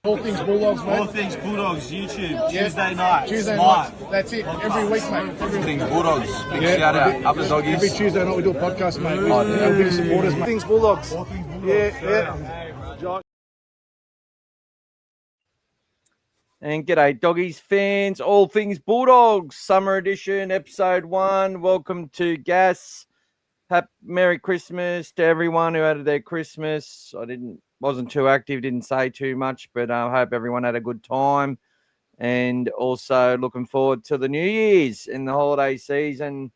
All things Bulldogs, mate. All things Bulldogs, YouTube, Tuesday night. Tuesday night. That's it. Every week, mate. All things Bulldogs. Big shout out. Up the doggies. Every Tuesday night we do a podcast, mate. Our big supporters, mate. All things Bulldogs. Yeah. Josh. And g'day, doggies fans. All things Bulldogs, summer edition, episode 1. Welcome to Gas. Merry Christmas to everyone who had their Christmas. Wasn't too active, didn't say too much, but I hope everyone had a good time. And also looking forward to the New Year's and the holiday season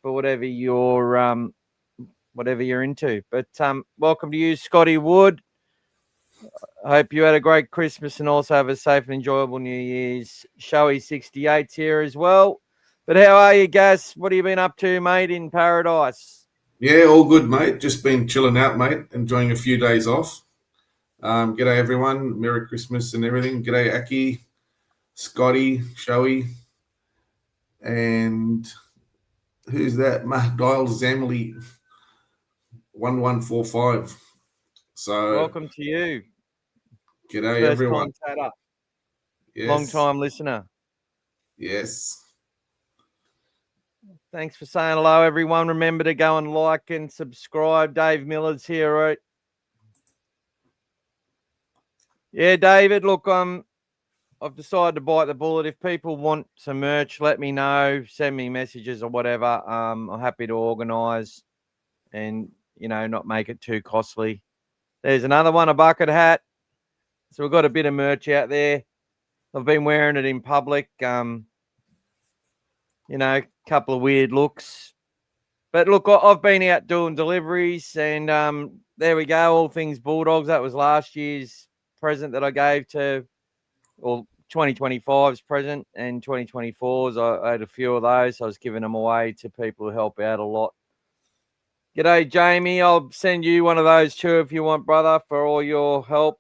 for whatever you're into. But welcome to you, Scotty Wood. I hope you had a great Christmas and also have a safe and enjoyable New Year's. Showy 68's here as well. But how are you, Gas? What have you been up to, mate, in paradise? Yeah, all good, mate. Just been chilling out, mate. Enjoying a few days off. G'day, everyone. Merry Christmas and everything. G'day, Aki, Scotty, Showy, and who's that? Mark Dial Zamley 1145. So welcome to you. G'day, First everyone. Commentator. Yes. Long-time listener. Yes. Thanks for saying hello, everyone. Remember to go and like and subscribe. Dave Miller's here, right? Yeah, David, look, I've decided to bite the bullet. If people want some merch, let me know. Send me messages or whatever. I'm happy to organise and, not make it too costly. There's another one, a bucket hat. So we've got a bit of merch out there. I've been wearing it in public. A couple of weird looks. But look, I've been out doing deliveries and there we go. All things Bulldogs. That was last year's present that I gave to, or 2025's present and 2024's. I had a few of those. So I was giving them away to people who help out a lot. G'day, Jamie. I'll send you one of those too if you want, brother, for all your help.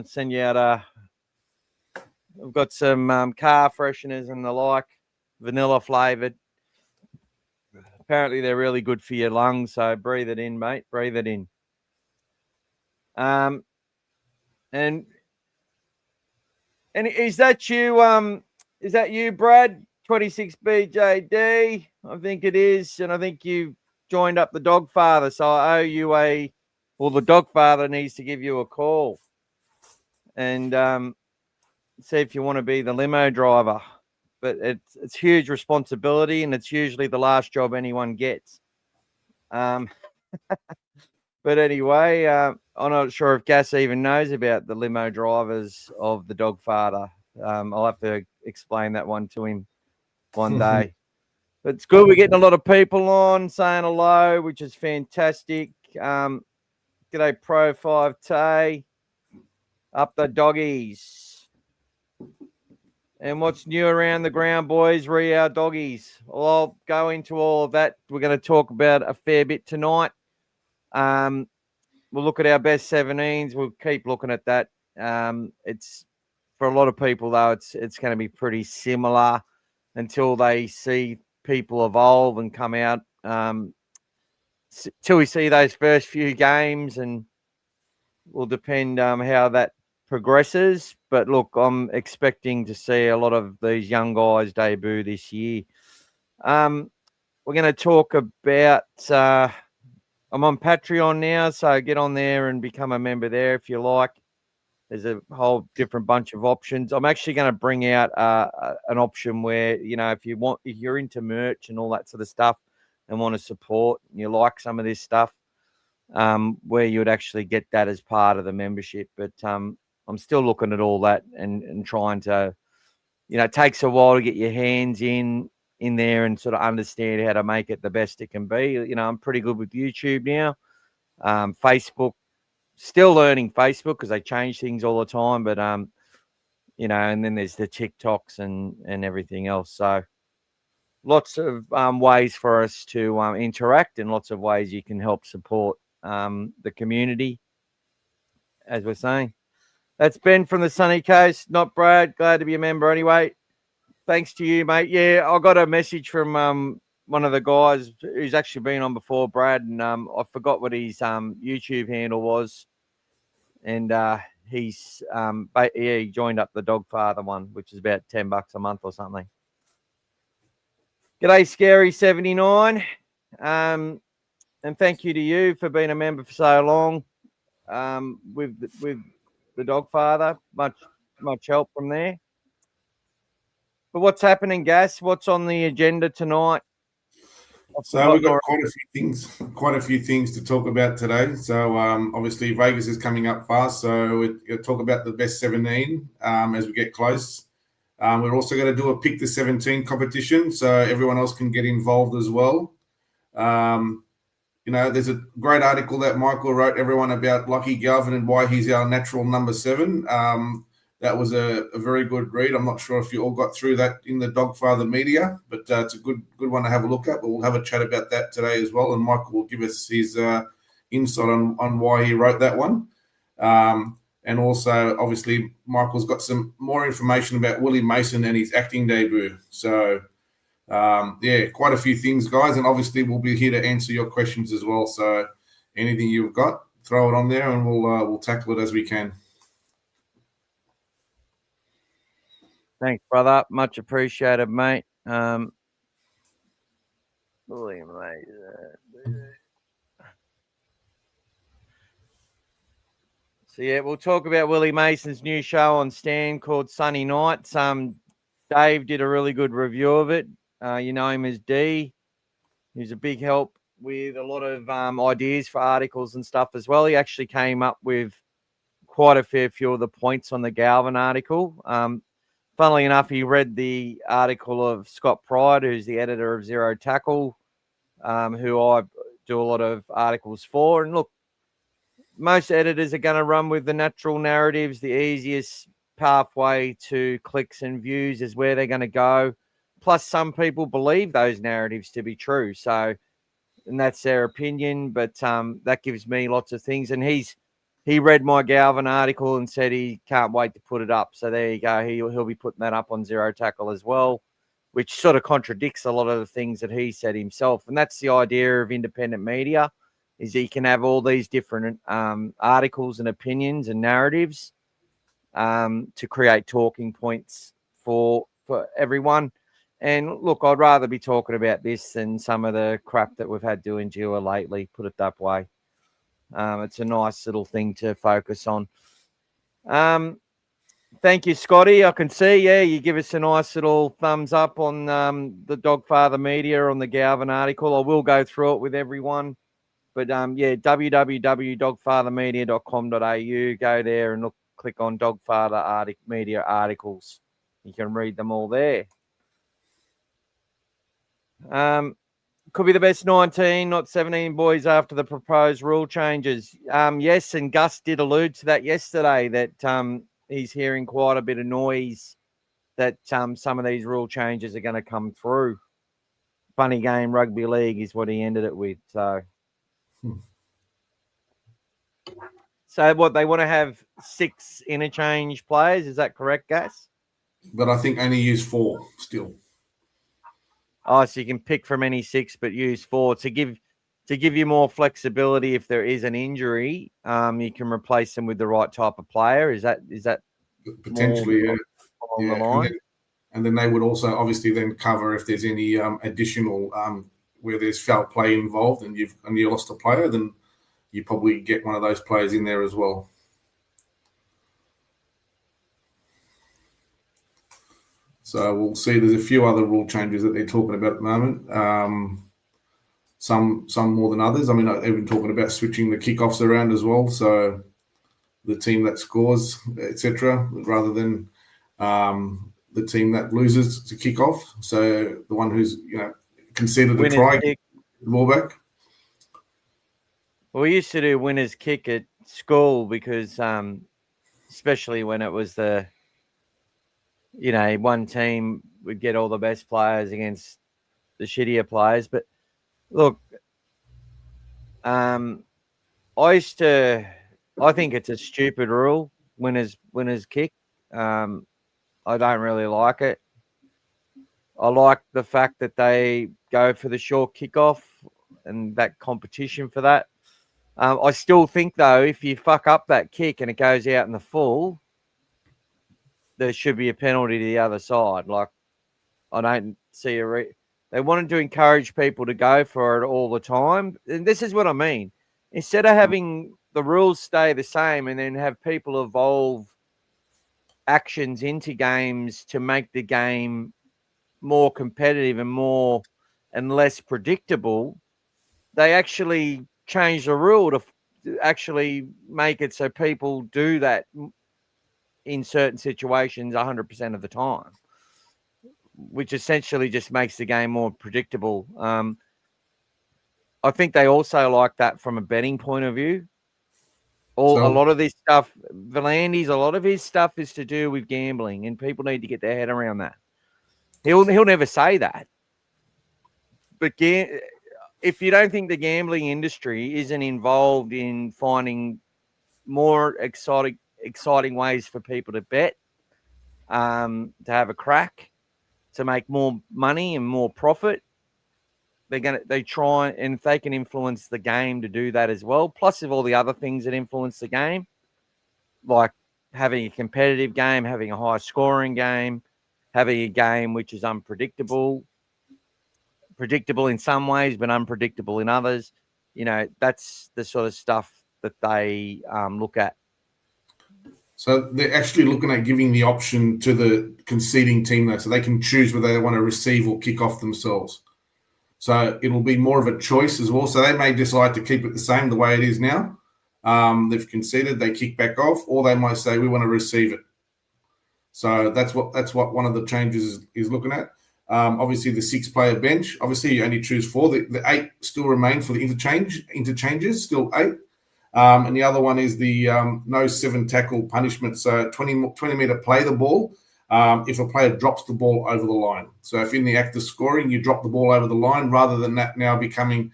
Send you out I've got some car fresheners and the like. Vanilla flavored. Apparently they're really good for your lungs, so breathe it in, mate. Breathe it in. And is that you? Is that you, Brad? 26BJD, I think it is, and I think you joined up the Dogfather, so I owe you the Dogfather needs to give you a call and see if you want to be the limo driver. But it's huge responsibility, and it's usually the last job anyone gets. But anyway, I'm not sure if Gas even knows about the limo drivers of the Dogfather. I'll have to explain that one to him one day. But it's good. We're getting a lot of people on saying hello, which is fantastic. G'day, Pro 5T. Up the doggies. And what's new around the ground, boys? Our doggies. Well, I'll go into all of that. We're going to talk about a fair bit tonight. We'll look at our best 17s. We'll keep looking at that. It's for a lot of people, though, it's going to be pretty similar until they see people evolve and come out. Till we see those first few games, and will depend how that progresses. But look, I'm expecting to see a lot of these young guys debut this year. We're going to talk about I'm on Patreon now, so get on there and become a member there if you like. There's a whole different bunch of options. I'm actually going to bring out an option where, if you're into merch and all that sort of stuff and want to support and you like some of this stuff, where you would actually get that as part of the membership. But I'm still looking at all that and trying to, it takes a while to get your hands in there and sort of understand how to make it the best it can be. I'm pretty good with YouTube now. Facebook, still learning Facebook because they change things all the time. But, and then there's the TikToks and everything else. So lots of ways for us to interact and lots of ways you can help support the community, as we're saying. That's Ben from the sunny coast, not Brad. Glad to be a member anyway. Thanks to you, mate. Yeah, I got a message from one of the guys who's actually been on before, Brad, and I forgot what his YouTube handle was. And he's he joined up the Dogfather one, which is about $10 a month or something. G'day, Scary 79. And thank you to you for being a member for so long. With the Dogfather, much help from there. But what's happening, Gas? What's on the agenda tonight? So we've got quite a few things to talk about today. So obviously Vegas is coming up fast, so we'll talk about the best 17 as we get close. We're also going to do a pick the 17 competition, so everyone else can get involved as well. There's a great article that Michael wrote, everyone, about Lachlan Galvin and why he's our natural number 7. That was a very good read. I'm not sure if you all got through that in the Dogfather media, but it's a good one to have a look at. But we'll have a chat about that today as well, and Michael will give us his insight on why he wrote that one. And also, obviously, Michael's got some more information about Willie Mason and his acting debut. So, quite a few things, guys. And obviously, we'll be here to answer your questions as well. So anything you've got, throw it on there and we'll tackle it as we can. Thanks, brother. Much appreciated, mate. So yeah, we'll talk about Willie Mason's new show on Stan called Sunny Nights. Dave did a really good review of it. You know him as D. He's a big help with a lot of ideas for articles and stuff as well. He actually came up with quite a fair few of the points on the Galvin article. Funnily enough, he read the article of Scott Pride, who's the editor of Zero Tackle, who I do a lot of articles for. And look, most editors are going to run with the natural narratives. The easiest pathway to clicks and views is where they're going to go. Plus, some people believe those narratives to be true. So, and that's their opinion, but that gives me lots of things. And he read my Galvin article and said he can't wait to put it up. So there you go. He'll be putting that up on Zero Tackle as well, which sort of contradicts a lot of the things that he said himself. And that's the idea of independent media, is that you can have all these different articles and opinions and narratives to create talking points for everyone. And look, I'd rather be talking about this than some of the crap that we've had doing Gila lately, put it that way. It's a nice little thing to focus on. Thank you, Scotty. I can see, you give us a nice little thumbs up on the Dogfather media on the Galvin article. I will go through it with everyone. But, www.dogfathermedia.com.au. Go there and click on Dogfather media articles. You can read them all there. Could be the best 19, not 17 boys after the proposed rule changes. Yes, and Gus did allude to that yesterday, that he's hearing quite a bit of noise that some of these rule changes are going to come through. Funny game rugby league is what he ended it with. So what, they want to have 6 interchange players? Is that correct, Gus? But I think only use 4 still. Oh, so you can pick from any 6, but use 4 to give you more flexibility. If there is an injury, you can replace them with the right type of player. Is that potentially along the line? And then they would also obviously then cover if there's any additional where there's foul play involved and you lost a player, then you probably get one of those players in there as well. So we'll see. There's a few other rule changes that they're talking about at the moment. Some more than others. I mean, even talking about switching the kickoffs around as well. So the team that scores, etc., rather than the team that loses to kick off. So the one who's conceded a try, the ball back. Well, we used to do winner's kick at school because, especially when it was one team would get all the best players against the shittier players. But look, I think it's a stupid rule, winners kick. I don't really like it. I like the fact that they go for the short kickoff and that competition for that. I still think, though, if you fuck up that kick and it goes out in the full, there should be a penalty to the other side. Like, I don't see they wanted to encourage people to go for it all the time. And this is what I mean. Instead of having the rules stay the same and then have people evolve actions into games to make the game more competitive and less predictable, they actually change the rule to actually make it so people do that in certain situations 100% of the time, which essentially just makes the game more predictable. I think they also like that from a betting point of view. A lot of this stuff, Volandes, a lot of his stuff is to do with gambling, and people need to get their head around that. He'll never say that. But if you don't think the gambling industry isn't involved in finding more exciting ways for people to bet, to have a crack, to make more money and more profit, they try, and if they can influence the game to do that as well, plus of all the other things that influence the game, like having a competitive game, having a high scoring game, having a game which is predictable in some ways, but unpredictable in others. That's the sort of stuff that they look at. So they're actually looking at giving the option to the conceding team, though, so they can choose whether they want to receive or kick off themselves. So it'll be more of a choice as well. So they may decide to keep it the same the way it is now. They've conceded, they kick back off, or they might say we want to receive it. So that's what one of the changes is looking at. Obviously, the 6-player bench. Obviously, you only choose 4. The 8 still remain for the interchanges, still 8. And the other one is the no 7 tackle punishment. So 20 meter play the ball if a player drops the ball over the line. So if in the act of scoring, you drop the ball over the line, rather than that now becoming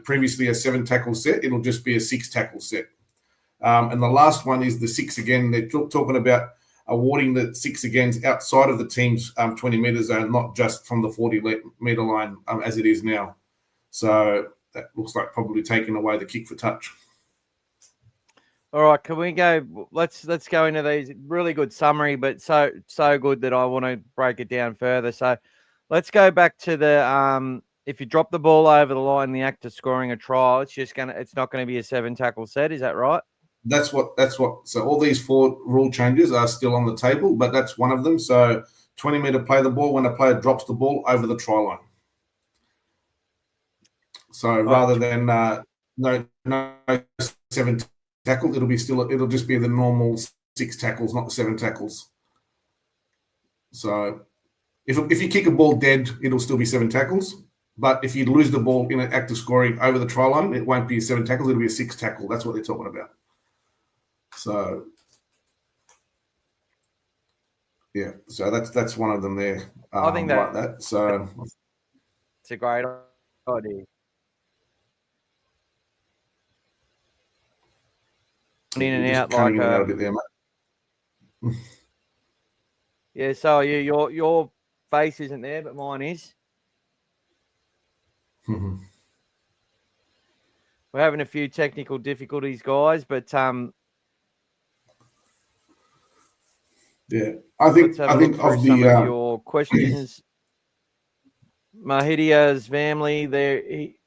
previously a 7 tackle set, it'll just be a 6 tackle set. And the last one is the 6 again. They're talking about awarding the 6 agains outside of the team's 20 meter zone, not just from the 40 meter line as it is now. So that looks like probably taking away the kick for touch. All right, can we go? Let's go into these. Really good summary, but so good that I want to break it down further. So let's go back to the if you drop the ball over the line in the act of scoring a try, it's not gonna be a 7 tackle set. Is that right? That's what. So all these 4 rule changes are still on the table, but that's one of them. So 20 meter play the ball when a player drops the ball over the try line. So rather than no 7 tackles, it'll just be the normal 6 tackles, not the 7 tackles. So if you kick a ball dead, it'll still be 7 tackles. But if you lose the ball in an act of scoring over the try line, it won't be 7 tackles, it'll be a 6 tackle. That's what they're talking about. So yeah, so that's one of them there. I think that. So it's a great idea. In and out like a bit there, mate. Yeah, so your face isn't there, but mine is. Mm-hmm. We're having a few technical difficulties, guys, but yeah, I think of your questions. Mahidia's family there, he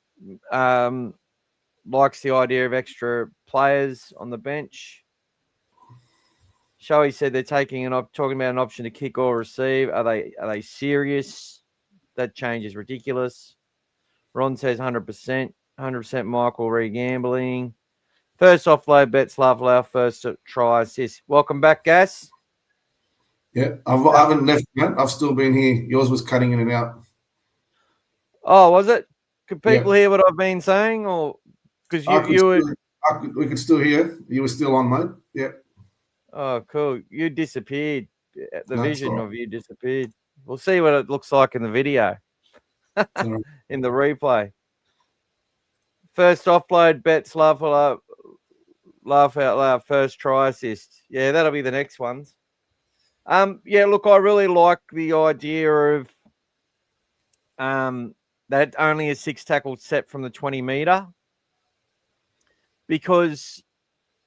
likes the idea of extra players on the bench. Shoei said they're talking about an option to kick or receive. Are they serious? That change is ridiculous. Ron says 100%. 100% Michael re-gambling. First offload bets, love, first try assist. Welcome back, Gas. Yeah, I haven't left, mate. I've still been here. Yours was cutting in and out. Oh, was it? Could people hear what I've been saying, or because we could still hear you were still on, mate. Yeah. Oh, cool. You disappeared. The vision right. of you disappeared. We'll see what it looks like in the video, in the replay. First offload bets, laugh out loud. First try assist. Yeah, that'll be the next ones. Yeah, look, I really like the idea of that only a 6 tackle set from the 20 meter. because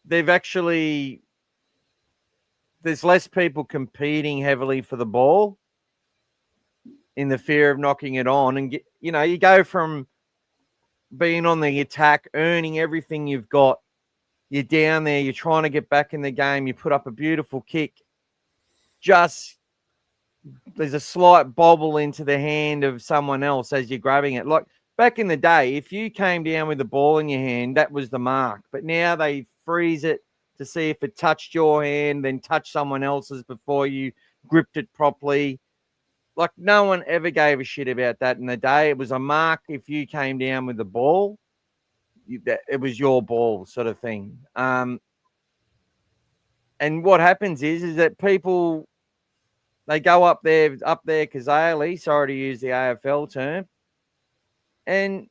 they've actually, there's less people competing heavily for the ball in the fear of knocking it on. And, you go from being on the attack, earning everything you've got. You're down there, you're trying to get back in the game. You put up a beautiful kick. Just, there's a slight bobble into the hand of someone else as you're grabbing it. Like back in the day, if you came down with the ball in your hand, that was the mark. But now they freeze it to see if it touched your hand, then touched someone else's before you gripped it properly. Like no one ever gave a shit about that in the day. It was a mark if you came down with the ball. It was your ball sort of thing. And what happens is that people, they go up there Kazali, sorry to use the AFL term, and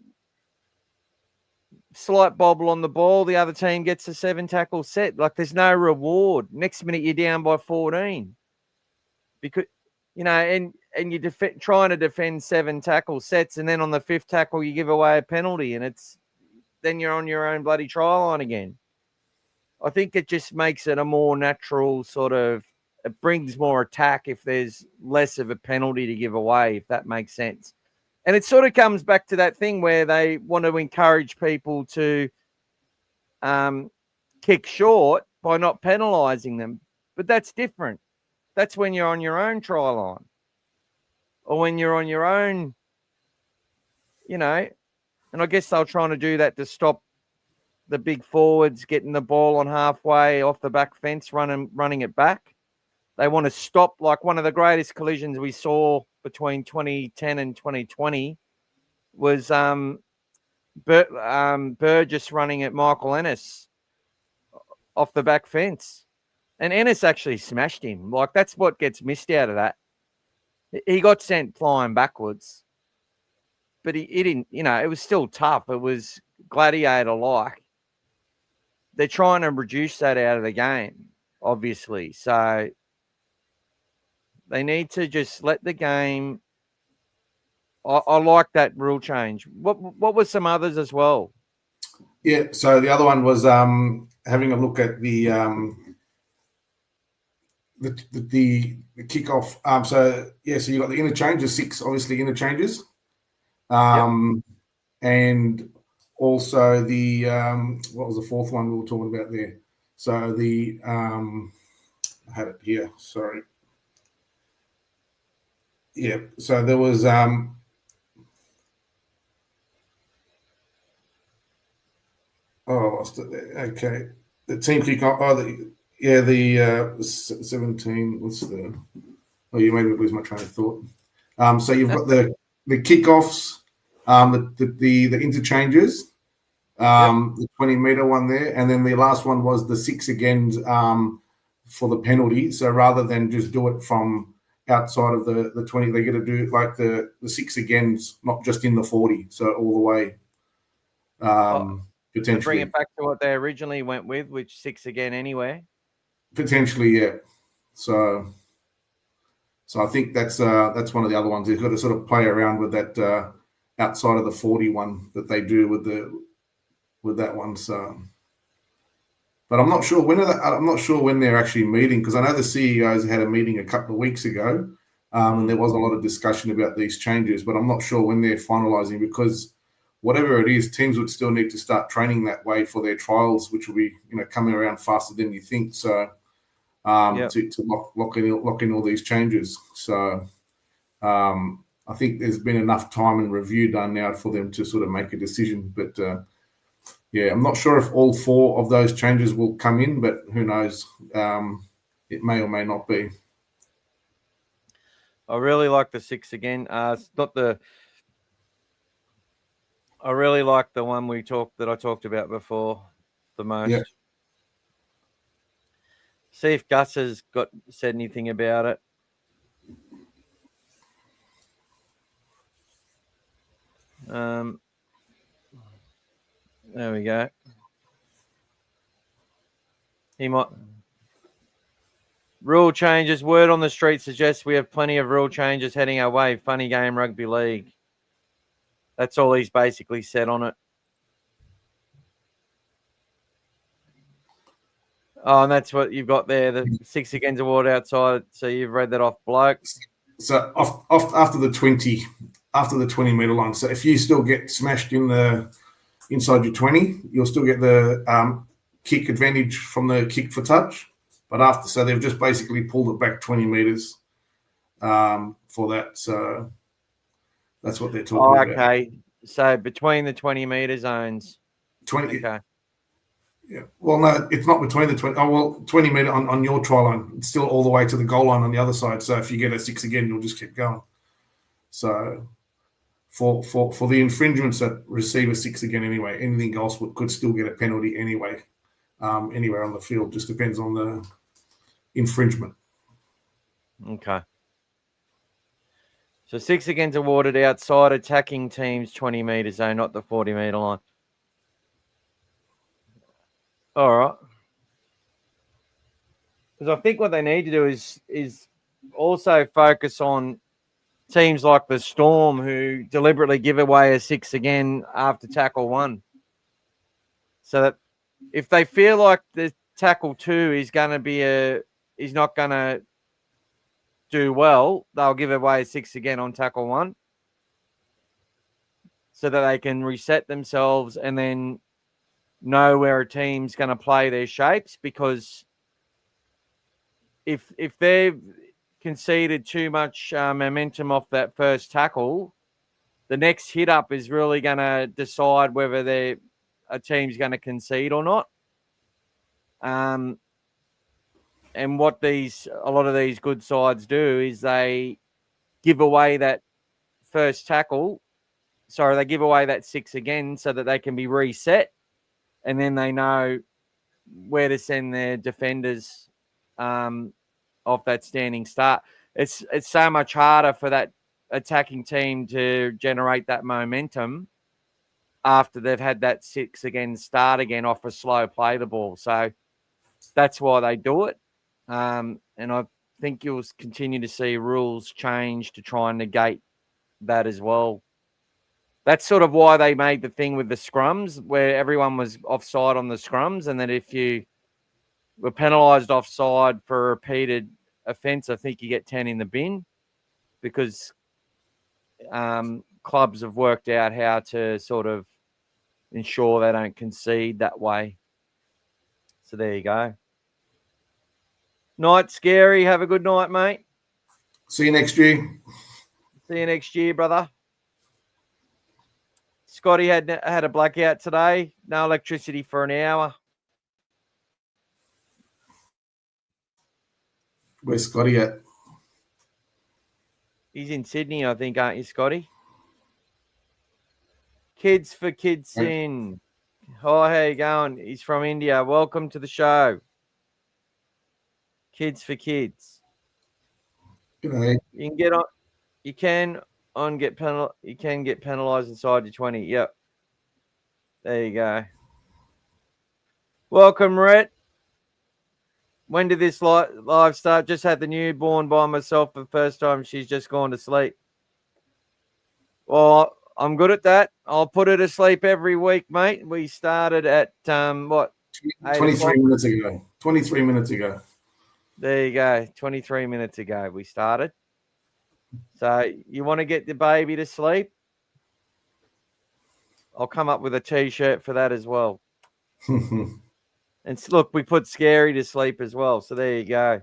slight bobble on the ball, the other team gets a 7-tackle set. Like there's no reward. Next minute you're down by 14. Because, and you're trying to defend 7-tackle sets, and then on the 5th tackle you give away a penalty, and then you're on your own bloody try line again. I think it just makes it a more natural sort of, it brings more attack if there's less of a penalty to give away, if that makes sense. And it sort of comes back to that thing where they want to encourage people to kick short by not penalising them. But that's different. That's when you're on your own try line. Or when you're on your own, and I guess they're trying to do that to stop the big forwards getting the ball on halfway off the back fence, running it back. They want to stop, like one of the greatest collisions we saw between 2010 and 2020 was Burgess running at Michael Ennis off the back fence. And Ennis actually smashed him. Like, that's what gets missed out of that. He got sent flying backwards. But he didn't, it was still tough. It was gladiator-like. They're trying to reduce that out of the game, obviously. So they need to just let the game. I like that rule change. What were some others as well? Yeah, so the other one was having a look at the kickoff. So you got the interchanges, 6 obviously interchanges. And also the what was the 4th one we were talking about there? So the I had it here, sorry. Yeah, so there was I lost it there. Okay. The team kickoff, the 17, what's the you made me lose my train of thought. So you've got the kickoffs, the interchanges, the 20-meter one there, and then the last one was the 6 agains for the penalty. So rather than just do it from outside of the 20, they're going to do like the 6 agains, not just in the 40, so all the way. Potentially bring it back to what they originally went with, which 6 again anyway. Potentially, yeah. So I think that's one of the other ones. They've got to sort of play around with that outside of the 40 one that they do with that one. So, but I'm not sure when they're actually meeting, because I know the CEOs had a meeting a couple of weeks ago, and there was a lot of discussion about these changes. But I'm not sure when they're finalising, because whatever it is, teams would still need to start training that way for their trials, which will be coming around faster than you think. So. To lock in all these changes. So I think there's been enough time and review done now for them to sort of make a decision. But I'm not sure if all 4 of those changes will come in, but who knows? It may or may not be. I really like the 6 again. It's not the. I really like the one that I talked about before the most. Yeah. See if Gus has said anything about it. There we go. He might. Rule changes. Word on the street suggests we have plenty of rule changes heading our way. Funny game rugby league. That's all he's basically said on it. Oh, and that's what you've got there, the 6 against award outside. So you've read that off bloke. So off after the 20 metre line. So if you still get smashed inside your 20, you'll still get the kick advantage from the kick for touch. But so they've just basically pulled it back 20 metres for that. So that's what they're talking about. Okay. So between the 20 metre zones. 20. Okay. Yeah. Well, no, it's not between the 20. Oh, well, 20 metre on your try line. It's still all the way to the goal line on the other side. So if you get a 6 again, you'll just keep going. So for the infringements that receive a 6 again anyway, anything else could still get a penalty anyway, anywhere on the field. Just depends on the infringement. Okay. So 6 against awarded outside attacking teams 20 metre zone, not the 40 metre line. All right. Because I think what they need to do is also focus on teams like the Storm who deliberately give away a 6 again after tackle 1. So that if they feel like the tackle 2 is going to be is not going to do well, they'll give away a 6 again on tackle 1 so that they can reset themselves and then know where a team's going to play their shapes. Because if they've conceded too much momentum off that first tackle, the next hit up is really going to decide whether a team's going to concede or not. And what a lot of these good sides do is they give away that first tackle. Sorry, they give away that 6 again so that they can be reset, and then they know where to send their defenders off that standing start. It's so much harder for that attacking team to generate that momentum after they've had that 6 again start again off a slow play the ball. So that's why they do it. And I think you'll continue to see rules change to try and negate that as well. That's sort of why they made the thing with the scrums where everyone was offside on the scrums, and that if you were penalised offside for a repeated offence, I think you get 10 in the bin, because clubs have worked out how to sort of ensure they don't concede that way. So there you go. Night, Scary. Have a good night, mate. See you next year. See you next year, brother. Scotty had a blackout today. No electricity for an hour. Where's Scotty at? He's in Sydney, I think, aren't you, Scotty? Kids for Kids in. Hi, how you going? He's from India. Welcome to the show. Kids for Kids. G'day. You can get on. You can get penalised inside your 20. Yep. There you go. Welcome, Rhett. When did this live start? Just had the newborn by myself for the first time. She's just gone to sleep. Well, I'm good at that. I'll put her to sleep every week, mate. We started at, 23 minutes ago. 23 minutes ago. There you go. 23 minutes ago we started. So you want to get the baby to sleep? I'll come up with a T-shirt for that as well. And look, we put Scary to sleep as well. So there you go.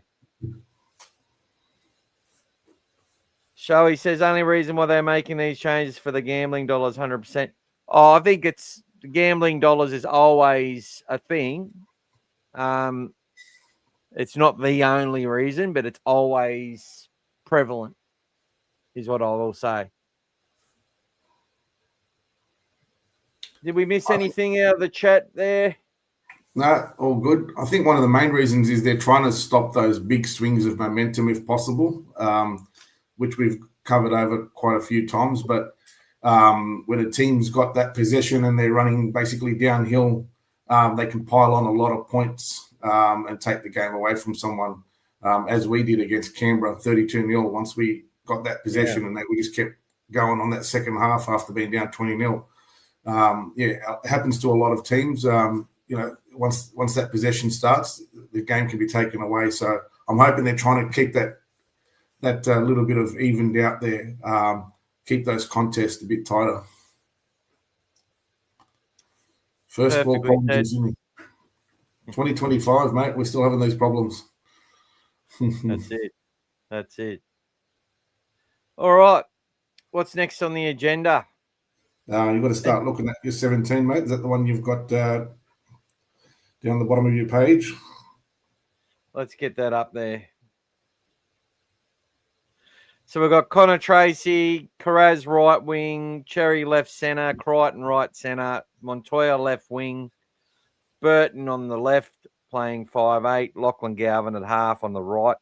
Showy says only reason why they're making these changes for the gambling dollars 100%. Oh, I think it's the gambling dollars is always a thing. It's not the only reason, but it's always prevalent, is what I will say. Did we miss anything out of the chat there? No, all good. I think one of the main reasons is they're trying to stop those big swings of momentum if possible, which we've covered over quite a few times. But when a team's got that possession and they're running basically downhill, they can pile on a lot of points and take the game away from someone, as we did against Canberra, 32-0, once we got that possession and we just kept going on that second half after being down 20-0. It happens to a lot of teams. once that possession starts, the game can be taken away. So I'm hoping they're trying to keep that little bit of evened out there, keep those contests a bit tighter. First ball Perfectly problems in Sydney. 2025, mate. We're still having these problems. That's it. All right. What's next on the agenda? You've got to start looking at your 17, mate. Is that the one you've got down the bottom of your page? Let's get that up there. So we've got Connor Tracy, Carraz right wing, Cherry left centre, Crichton right centre, Montoya left wing, Burton on the left playing 5'8", Lachlan Galvin at half on the right.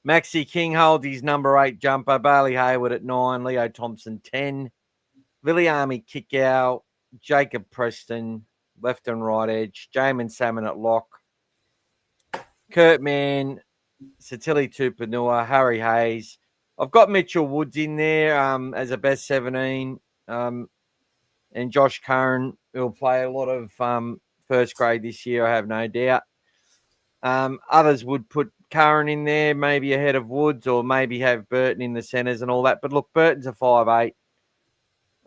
Maxi King holds his number 8 jumper, Bailey Hayward at 9, Leo Thompson 10, Billy Army kick out, Jacob Preston left and right edge, Jamin Salmon at lock, Kurt Mann, Satili Tupanua, Harry Hayes. I've got Mitchell Woods in there as a best 17, and Josh Curran will play a lot of first grade this year, I have no doubt. Others would put Curran in there, maybe ahead of Woods, or maybe have Burton in the centres and all that. But look, Burton's a 5'8".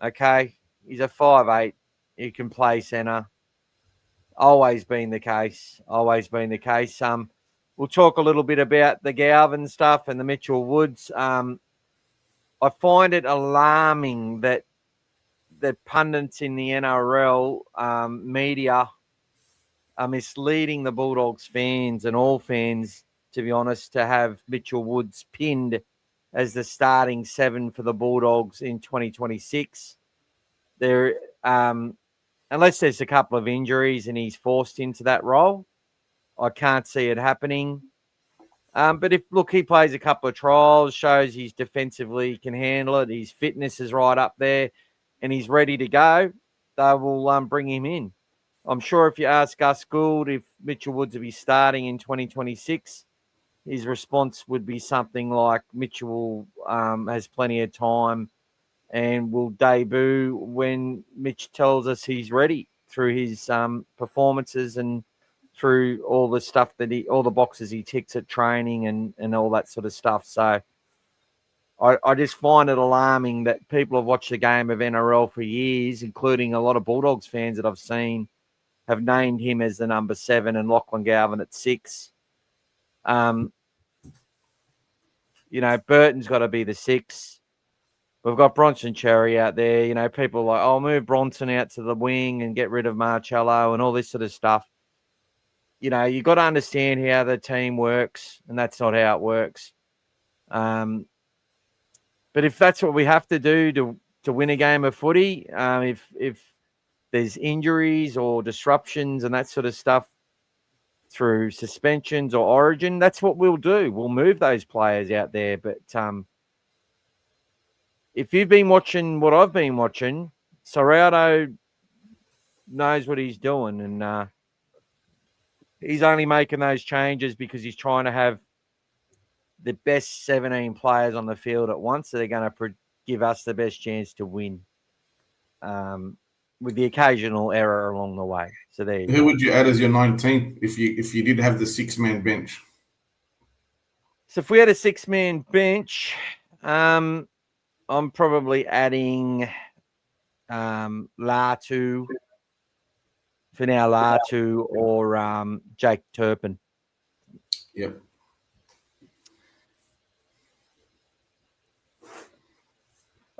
Okay, he's a 5'8". He can play centre. Always been the case. We'll talk a little bit about the Galvin stuff and the Mitchell Woods. I find it alarming that pundits in the NRL media are misleading the Bulldogs fans and all fans, to be honest, to have Mitchell Woods pinned as the starting 7 for the Bulldogs in 2026. Unless there's a couple of injuries and he's forced into that role, I can't see it happening. But he plays a couple of trials, shows he's defensively can handle it, his fitness is right up there, and he's ready to go, they will bring him in. I'm sure if you ask Gus Gould if Mitchell Woods will be starting in 2026, his response would be something like Mitchell has plenty of time and will debut when Mitch tells us he's ready through his performances and through all the stuff all the boxes he ticks at training and all that sort of stuff. So I just find it alarming that people have watched the game of NRL for years, including a lot of Bulldogs fans that I've seen, have named him as the number 7 and Lachlan Galvin at 6. Burton's got to be the 6. We've got Bronson Cherry out there. People are like, oh, move Bronson out to the wing and get rid of Marcello and all this sort of stuff. You've got to understand how the team works, and that's not how it works. But if that's what we have to do to win a game of footy, if there's injuries or disruptions and that sort of stuff through suspensions or origin, that's what we'll do. We'll move those players out there. But if you've been watching what I've been watching, Serrato knows what he's doing, and he's only making those changes because he's trying to have the best 17 players on the field at once, so they're going to give us the best chance to win, with the occasional error along the way. So there you go. Who would you add as your 19th if you did have the 6-man bench? So if we had a 6-man bench, I'm probably adding Latu for now, Latu or Jake Turpin. Yep.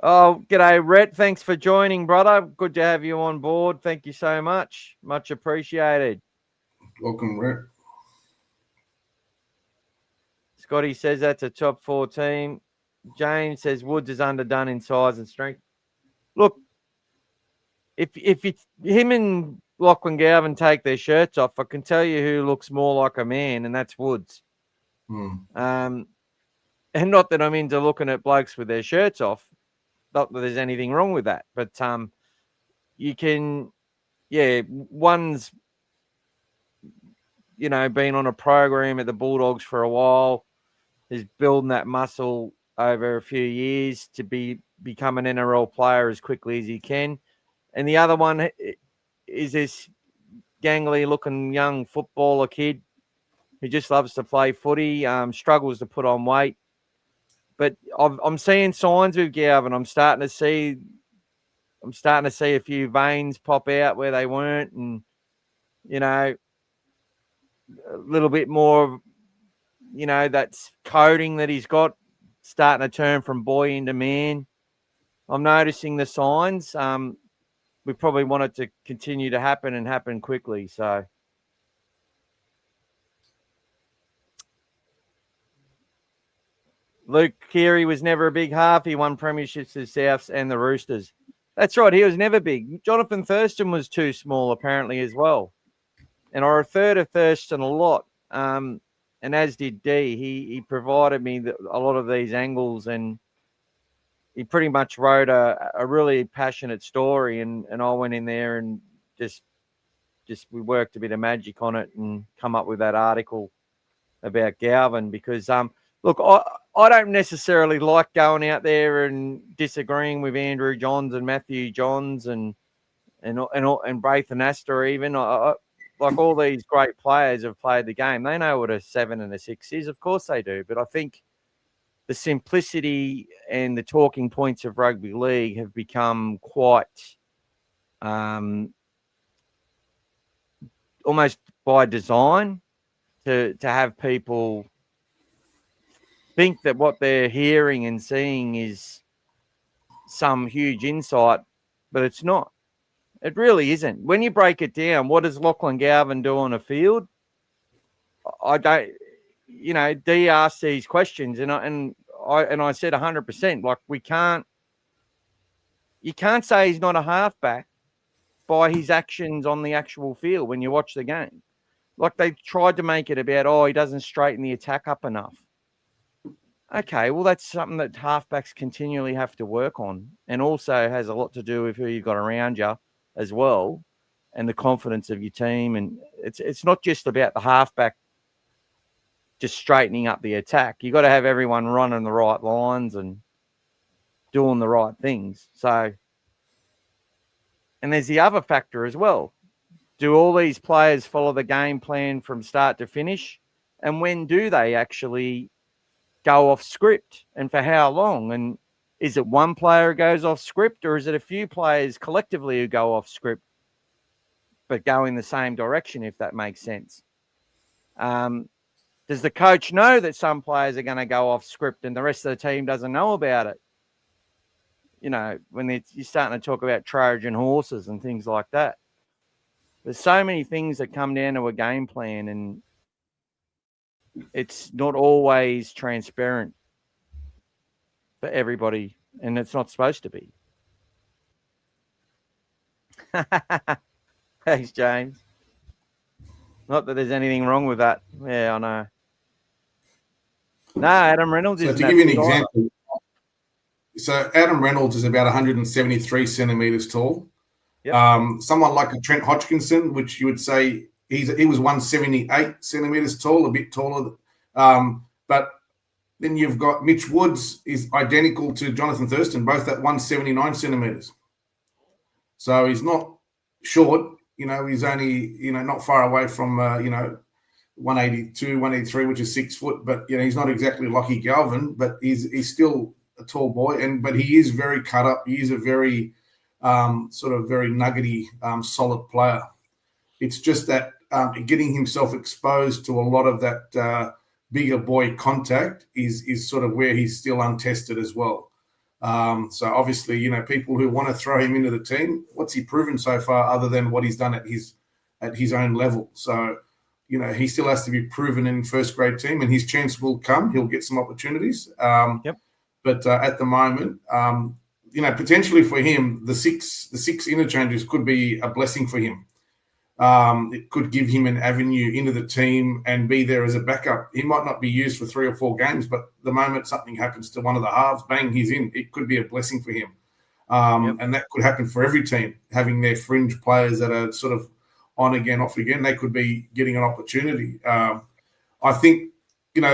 Oh, g'day, Rhett. Thanks for joining, brother. Good to have you on board. Thank you so much. Much appreciated. Welcome, Rhett. Scotty says that's a top 4 team. James says Woods is underdone in size and strength. Look, if him and Lachlan Galvin take their shirts off, I can tell you who looks more like a man, and that's Woods. And not that I'm into looking at blokes with their shirts off. Not that there's anything wrong with that, but you can, one's, been on a program at the Bulldogs for a while, is building that muscle over a few years to become an NRL player as quickly as he can. And the other one is this gangly-looking young footballer kid who just loves to play footy, struggles to put on weight. But I'm seeing signs with Galvin. I'm starting to see a few veins pop out where they weren't, and a little bit more, that's coding that he's got starting to turn from boy into man. I'm noticing the signs. We probably want it to continue to happen and happen quickly. So. Luke Keary was never a big half. He won premierships to the Souths and the Roosters. That's right. He was never big. Jonathan Thurston was too small, apparently, as well. And I refer to Thurston a lot, and as did D. He provided me a lot of these angles, and he pretty much wrote a really passionate story. And I went in there and just we worked a bit of magic on it and come up with that article about Galvin because look, I don't necessarily like going out there and disagreeing with Andrew Johns and Matthew Johns and Braithen Astor even. Like all these great players have played the game. They know what a 7 and a 6 is. Of course they do. But I think the simplicity and the talking points of rugby league have become quite almost by design to have people think that what they're hearing and seeing is some huge insight, but it's not. It really isn't. When you break it down, what does Lachlan Galvin do on a field? I don't, D asked these questions, and I said 100%. Like you can't say he's not a halfback by his actions on the actual field when you watch the game. Like they tried to make it about, he doesn't straighten the attack up enough. Okay, well, that's something that halfbacks continually have to work on, and also has a lot to do with who you've got around you as well, and the confidence of your team. And it's not just about the halfback just straightening up the attack. You got to have everyone running the right lines and doing the right things. So, and there's the other factor as well. Do all these players follow the game plan from start to finish? And when do they actually go off script, and for how long? And is it one player who goes off script, or is it a few players collectively who go off script but go in the same direction, if that makes sense? Does the coach know that some players are going to go off script and the rest of the team doesn't know about it? When you're starting to talk about Trojan horses and things like that. There's so many things that come down to a game plan, and it's not always transparent for everybody, and it's not supposed to be. Thanks, James. Not that there's anything wrong with that. Yeah, I know. No, Adam Reynolds is. So to give you an example, so Adam Reynolds is about 173 centimetres tall. Yep. Someone like a Trent Hodgkinson, which you would say he was 178 centimetres tall, a bit taller. But then you've got Mitch Woods is identical to Jonathan Thurston, both at 179 centimetres. So he's not short. He's only, not far away from, 182, 183, which is 6 foot. But, he's not exactly Lachlan Galvin, but he's still a tall boy. But he is very cut up. He is a very sort of very nuggety, solid player. It's just that getting himself exposed to a lot of that bigger boy contact is sort of where he's still untested as well. So obviously, people who want to throw him into the team, what's he proven so far other than what he's done at his own level? So, he still has to be proven in first grade team, and his chance will come. He'll get some opportunities. Yep. But at the moment, potentially for him, the six interchanges could be a blessing for him. It could give him an avenue into the team and be there as a backup. He might not be used for 3 or 4 games, but the moment something happens to one of the halves, bang, he's in. It could be a blessing for him. And that could happen for every team, having their fringe players that are sort of on again, off again. They could be getting an opportunity. I think,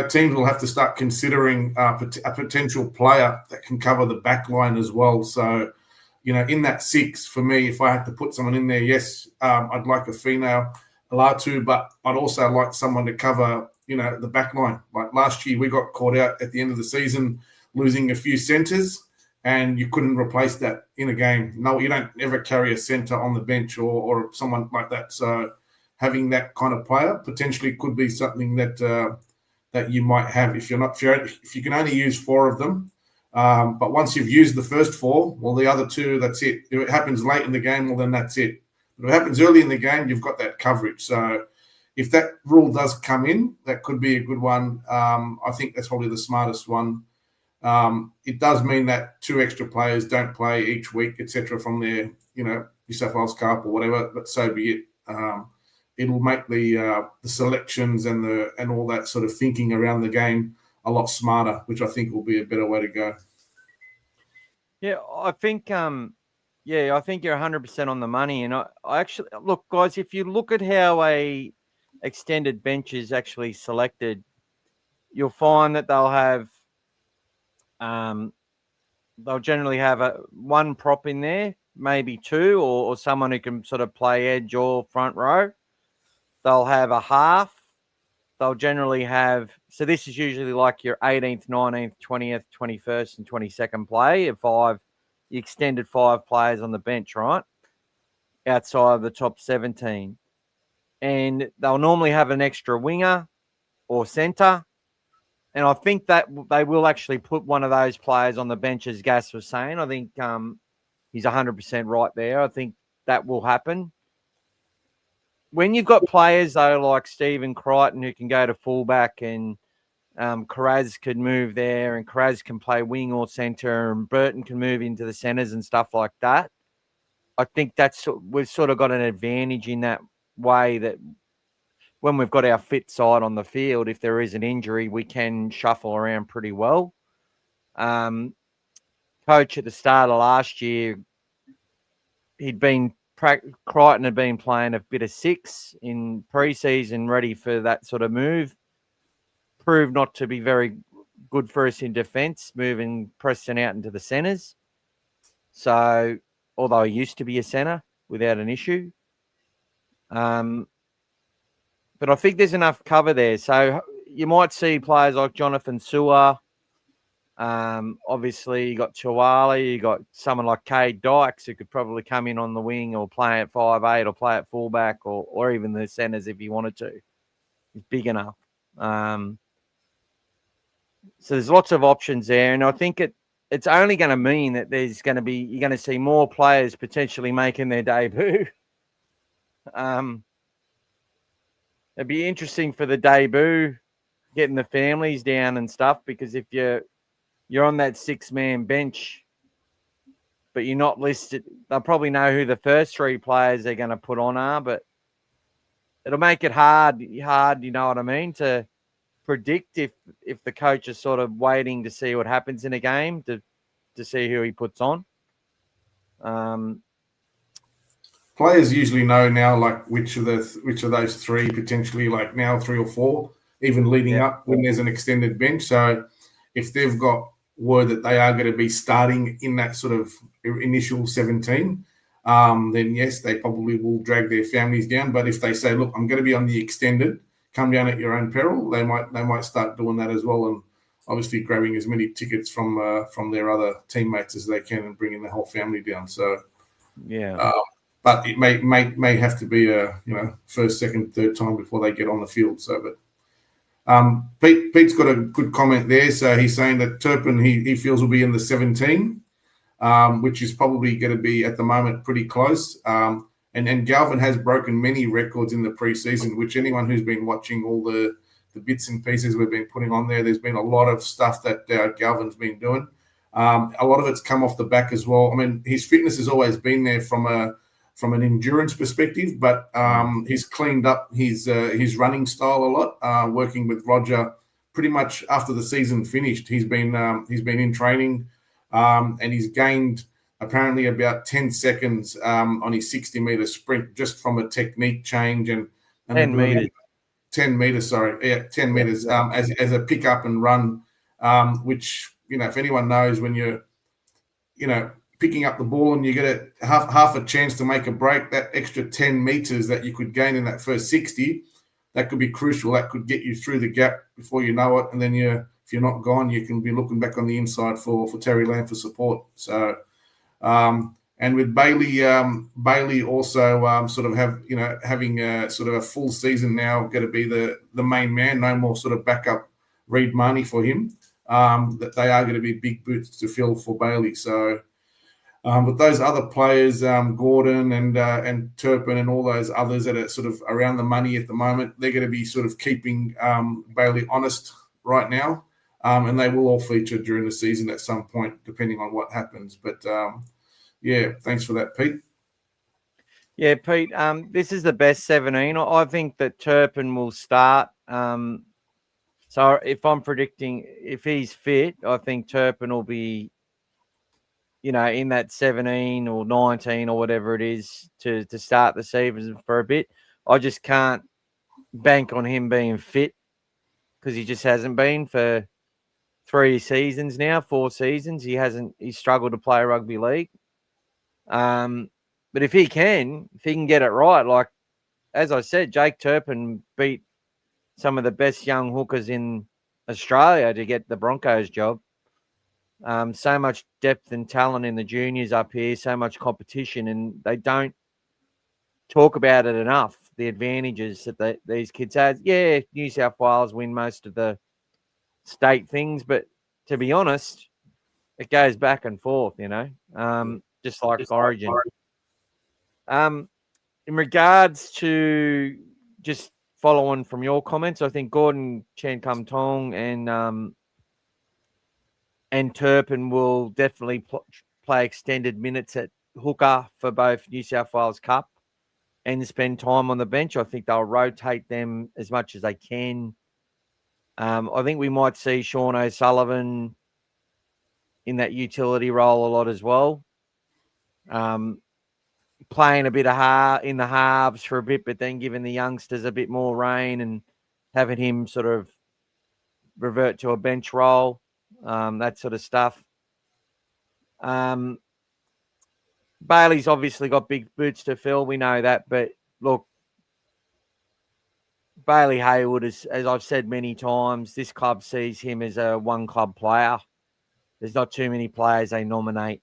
teams will have to start considering a potential player that can cover the back line as well. So, in that 6, for me, if I had to put someone in there, yes, I'd like a female Latu, but I'd also like someone to cover, the back line. Like last year, we got caught out at the end of the season losing a few centres, and you couldn't replace that in a game. No, you don't ever carry a centre on the bench or someone like that. So having that kind of player potentially could be something that that you might have if you can only use 4 of them. But once you've used the first 4, well, the other 2, that's it. If it happens late in the game, well, then that's it. If it happens early in the game, you've got that coverage. So if that rule does come in, that could be a good one. I think that's probably the smartest one. It does mean that 2 extra players don't play each week, etc., from their, New South Wales Cup or whatever. But so be it. It'll make the selections and all that sort of thinking around the game a lot smarter, which I think will be a better way to go. Yeah, I think I think you're 100% on the money. And I actually look, guys, if you look at how a extended bench is actually selected, you'll find that they'll generally have one prop in there, maybe 2, or someone who can sort of play edge or front row. They'll have a half. They'll generally have, so this is usually like your 18th, 19th, 20th, 21st, and 22nd play of 5. You extended 5 players on the bench, right? Outside of the top 17. And they'll normally have an extra winger or centre. And I think that they will actually put one of those players on the bench, as Gas was saying. I think he's 100% right there. I think that will happen. When you've got players, though, like Stephen Crichton, who can go to fullback, and Karaz could move there, and Karaz can play wing or centre, and Burton can move into the centres and stuff like that, I think we've sort of got an advantage in that way, that when we've got our fit side on the field, if there is an injury, we can shuffle around pretty well. Coach at the start of last year, Crichton had been playing a bit of 6 in pre-season, ready for that sort of move. Proved not to be very good for us in defence, moving Preston out into the centres. So, although he used to be a centre without an issue. But I think there's enough cover there. So you might see players like Jonathan Sewer. Obviously, you got Chihuahua, you got someone like Cade Dykes, who could probably come in on the wing or play at 5'8", or play at fullback, or even the centres if he wanted to. He's big enough. So there's lots of options there, and I think it's only going to mean that you're going to see more players potentially making their debut. It'd be interesting for the debut, getting the families down and stuff, because if you're on that 6-man bench, but you're not listed, they'll probably know who the first 3 players they're going to put on are, but it'll make it hard, you know what I mean, to predict if the coach is sort of waiting to see what happens in a game to see who he puts on. Players usually know now, like which of those 3 potentially, like now 3 or 4, even leading up when there's an extended bench. So if they've got word that they are going to be starting in that sort of initial 17, then yes, they probably will drag their families down. But if they say, look, I'm going to be on the extended, come down at your own peril, they might start doing that as well, and obviously grabbing as many tickets from their other teammates as they can and bringing the whole family down. So but it may have to be a first, second, third time before they get on the field. So, but Pete's got a good comment there. So he's saying that Turpin he feels will be in the 17, which is probably going to be at the moment pretty close. And Galvin has broken many records in the preseason, which anyone who's been watching all the bits and pieces we've been putting on there, there's been a lot of stuff that Galvin's been doing. A lot of it's come off the back as well. I mean, his fitness has always been there from an endurance perspective, but he's cleaned up his running style a lot. Working with Roger, pretty much after the season finished, he's been in training, and he's gained apparently about 10 seconds on his 60-meter sprint just from a technique change and 10 meters. 10 meters, sorry. Yeah, 10 meters as a pick up and run, which, if anyone knows when you're, picking up the ball and you get a half a chance to make a break, that extra 10 meters that you could gain in that first 60, that could be crucial. That could get you through the gap before you know it. And then if you're not gone, you can be looking back on the inside for Terry Lamb for support. So, and with Bailey also sort of having sort of a full season now, going to be the main man. No more sort of backup Reid Marnie for him. That they are going to be big boots to fill for Bailey. So, but those other players, Gordon and Turpin and all those others that are sort of around the money at the moment, they're going to be sort of keeping Bailey honest right now, and they will all feature during the season at some point, depending on what happens. But yeah, thanks for that, Pete. Yeah, Pete. This is the best 17. I think that Turpin will start. So if I'm predicting, if he's fit, I think Turpin will be, in that 17 or 19 or whatever it is to start the season for a bit. I just can't bank on him being fit because he just hasn't been for 4 seasons. He's struggled to play rugby league. But if he can get it right, like, as I said, Jake Turpin beat some of the best young hookers in Australia to get the Broncos job. So much depth and talent in the juniors up here, so much competition, and they don't talk about it enough, the advantages that these kids have. Yeah, New South Wales win most of the state things, but to be honest, it goes back and forth, just like Origin. In regards to just following from your comments, I think Gordon Chan Kum Tong and Turpin will definitely play extended minutes at hooker for both New South Wales Cup and spend time on the bench. I think they'll rotate them as much as they can. I think we might see Sean O'Sullivan in that utility role a lot as well. Playing a bit of in the halves for a bit, but then giving the youngsters a bit more rein and having him sort of revert to a bench role, that sort of stuff. Bailey's obviously got big boots to fill. We know that, but look, Bailey Hayward is, as I've said many times, this club sees him as a one-club player. There's not too many players they nominate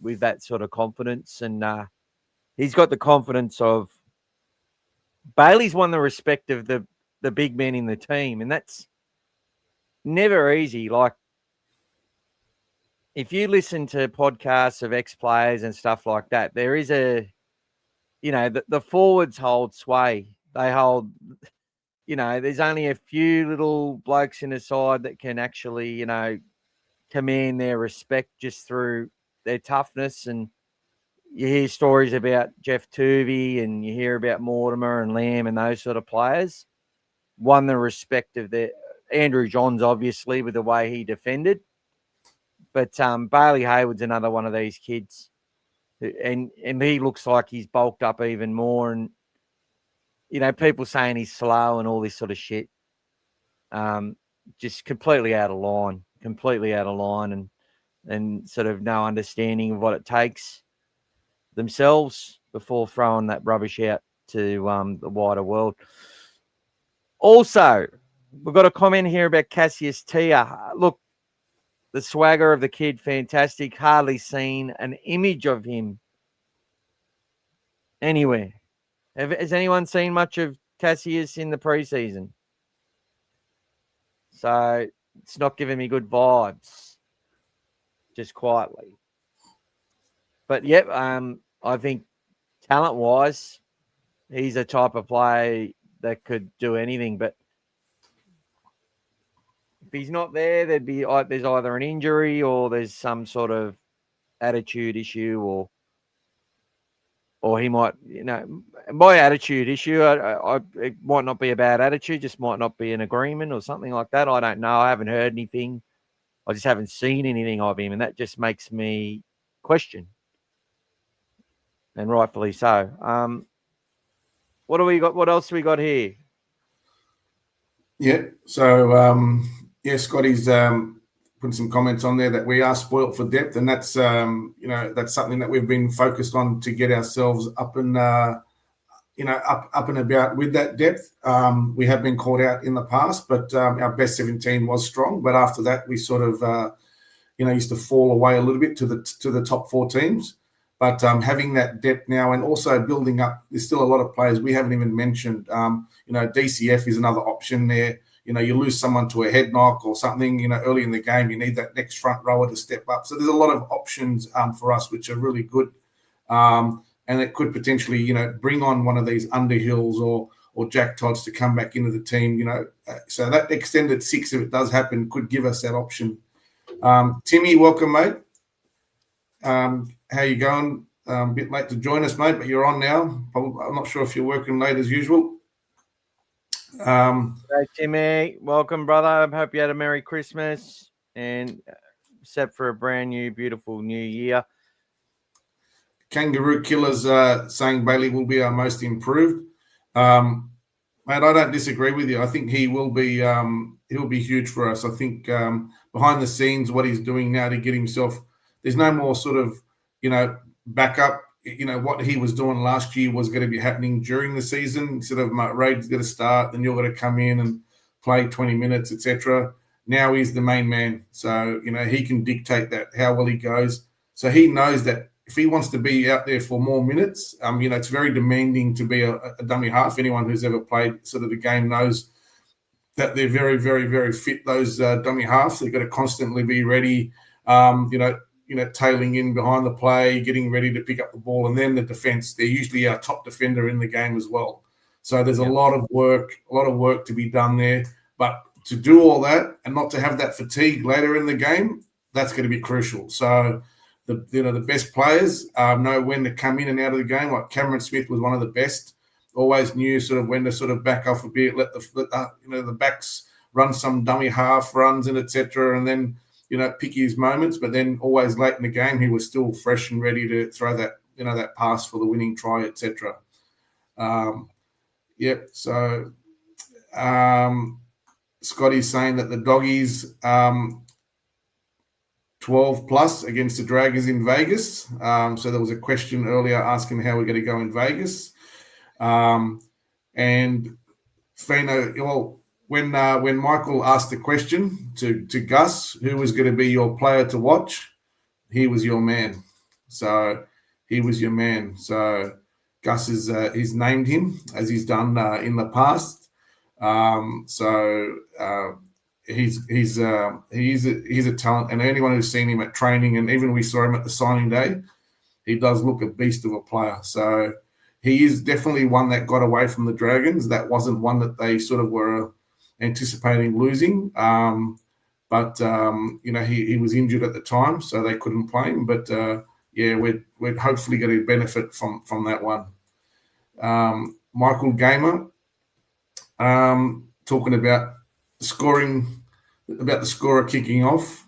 with that sort of confidence, and he's got the confidence of Bailey's won the respect of the big men in the team, and that's never easy. Like, if you listen to podcasts of ex-players and stuff like that, there is the forwards hold sway. They hold, there's only a few little blokes in the side that can actually, command their respect just through their toughness. And you hear stories about Jeff Tuvey and you hear about Mortimer and Lamb and those sort of players. Won the respect of Andrew Johns, obviously, with the way he defended. But Bailey Hayward's another one of these kids. And he looks like he's bulked up even more. And, people saying he's slow and all this sort of shit. Just completely out of line and sort of no understanding of what it takes themselves before throwing that rubbish out to the wider world. Also, we've got a comment here about Cassius Tia. Look, the swagger of the kid, fantastic. Hardly seen an image of him anywhere. Has anyone seen much of Cassius in the preseason? So it's not giving me good vibes, just quietly. But yep, I think talent-wise, he's a type of player that could do anything. But if he's not there, there's either an injury or there's some sort of attitude issue, or he might, my attitude issue, it might not be a bad attitude, just might not be an agreement or something like that. I don't know. I haven't heard anything. I just haven't seen anything of him, and that just makes me question, and rightfully so. What do we got? What else do we got here? Yeah. So, Scotty's putting some comments on there that we are spoilt for depth, and that's that's something that we've been focused on to get ourselves up and up and about with that depth. We have been caught out in the past, but our best 17 was strong. But after that, we sort of used to fall away a little bit to the top 4 teams. But having that depth now, and also building up, there's still a lot of players we haven't even mentioned. DCF is another option there. You lose someone to a head knock or something, early in the game, you need that next front rower to step up. So there's a lot of options for us, which are really good. And it could potentially, bring on one of these Underhills or Jack Todds to come back into the team, so that extended 6, if it does happen, could give us that option. Timmy, welcome, mate. How you going? A bit late to join us, mate, but you're on now. I'm not sure if you're working late as usual. Hey, Timmy, welcome, brother. I hope you had a Merry Christmas and set for a brand new, beautiful new year. Kangaroo Killers saying Bailey will be our most improved. Mate, I don't disagree with you. I think he will be. He'll be huge for us. I think behind the scenes, what he's doing now to get himself. There's no more sort of backup. What he was doing last year was going to be happening during the season. Instead of Raid's going to start, then you're going to come in and play 20 minutes, etc. Now he's the main man. So, he can dictate that, how well he goes. So he knows that if he wants to be out there for more minutes, it's very demanding to be a dummy half. Anyone who's ever played sort of the game knows that they're very, very, very fit, those dummy halves. They've got to constantly be ready, tailing in behind the play, getting ready to pick up the ball. And then the defense, they're usually our top defender in the game as well. So there's a lot of work to be done there. But to do all that and not to have that fatigue later in the game, that's going to be crucial. So the best players know when to come in and out of the game. Like Cameron Smith was one of the best. Always knew sort of when to sort of back off a bit, let the backs run some dummy half runs and etc. And then pick his moments. But then always late in the game, he was still fresh and ready to throw that that pass for the winning try, etc. So Scotty's saying that the Doggies 12 plus against the Dragons in Vegas. So there was a question earlier asking how we're going to go in Vegas. And Fino, when Michael asked the question to Gus, who was going to be your player to watch, he was your man. So he was your man. So Gus he's named him as he's done in the past. He's a talent, and anyone who's seen him at training, and even we saw him at the signing day, he does look a beast of a player. So he is definitely one that got away from the Dragons. That wasn't one that they sort of were anticipating losing. But he was injured at the time, so they couldn't play him. But we're hopefully going to benefit from that one. Michael Gamer talking about scoring, about the scorer kicking off.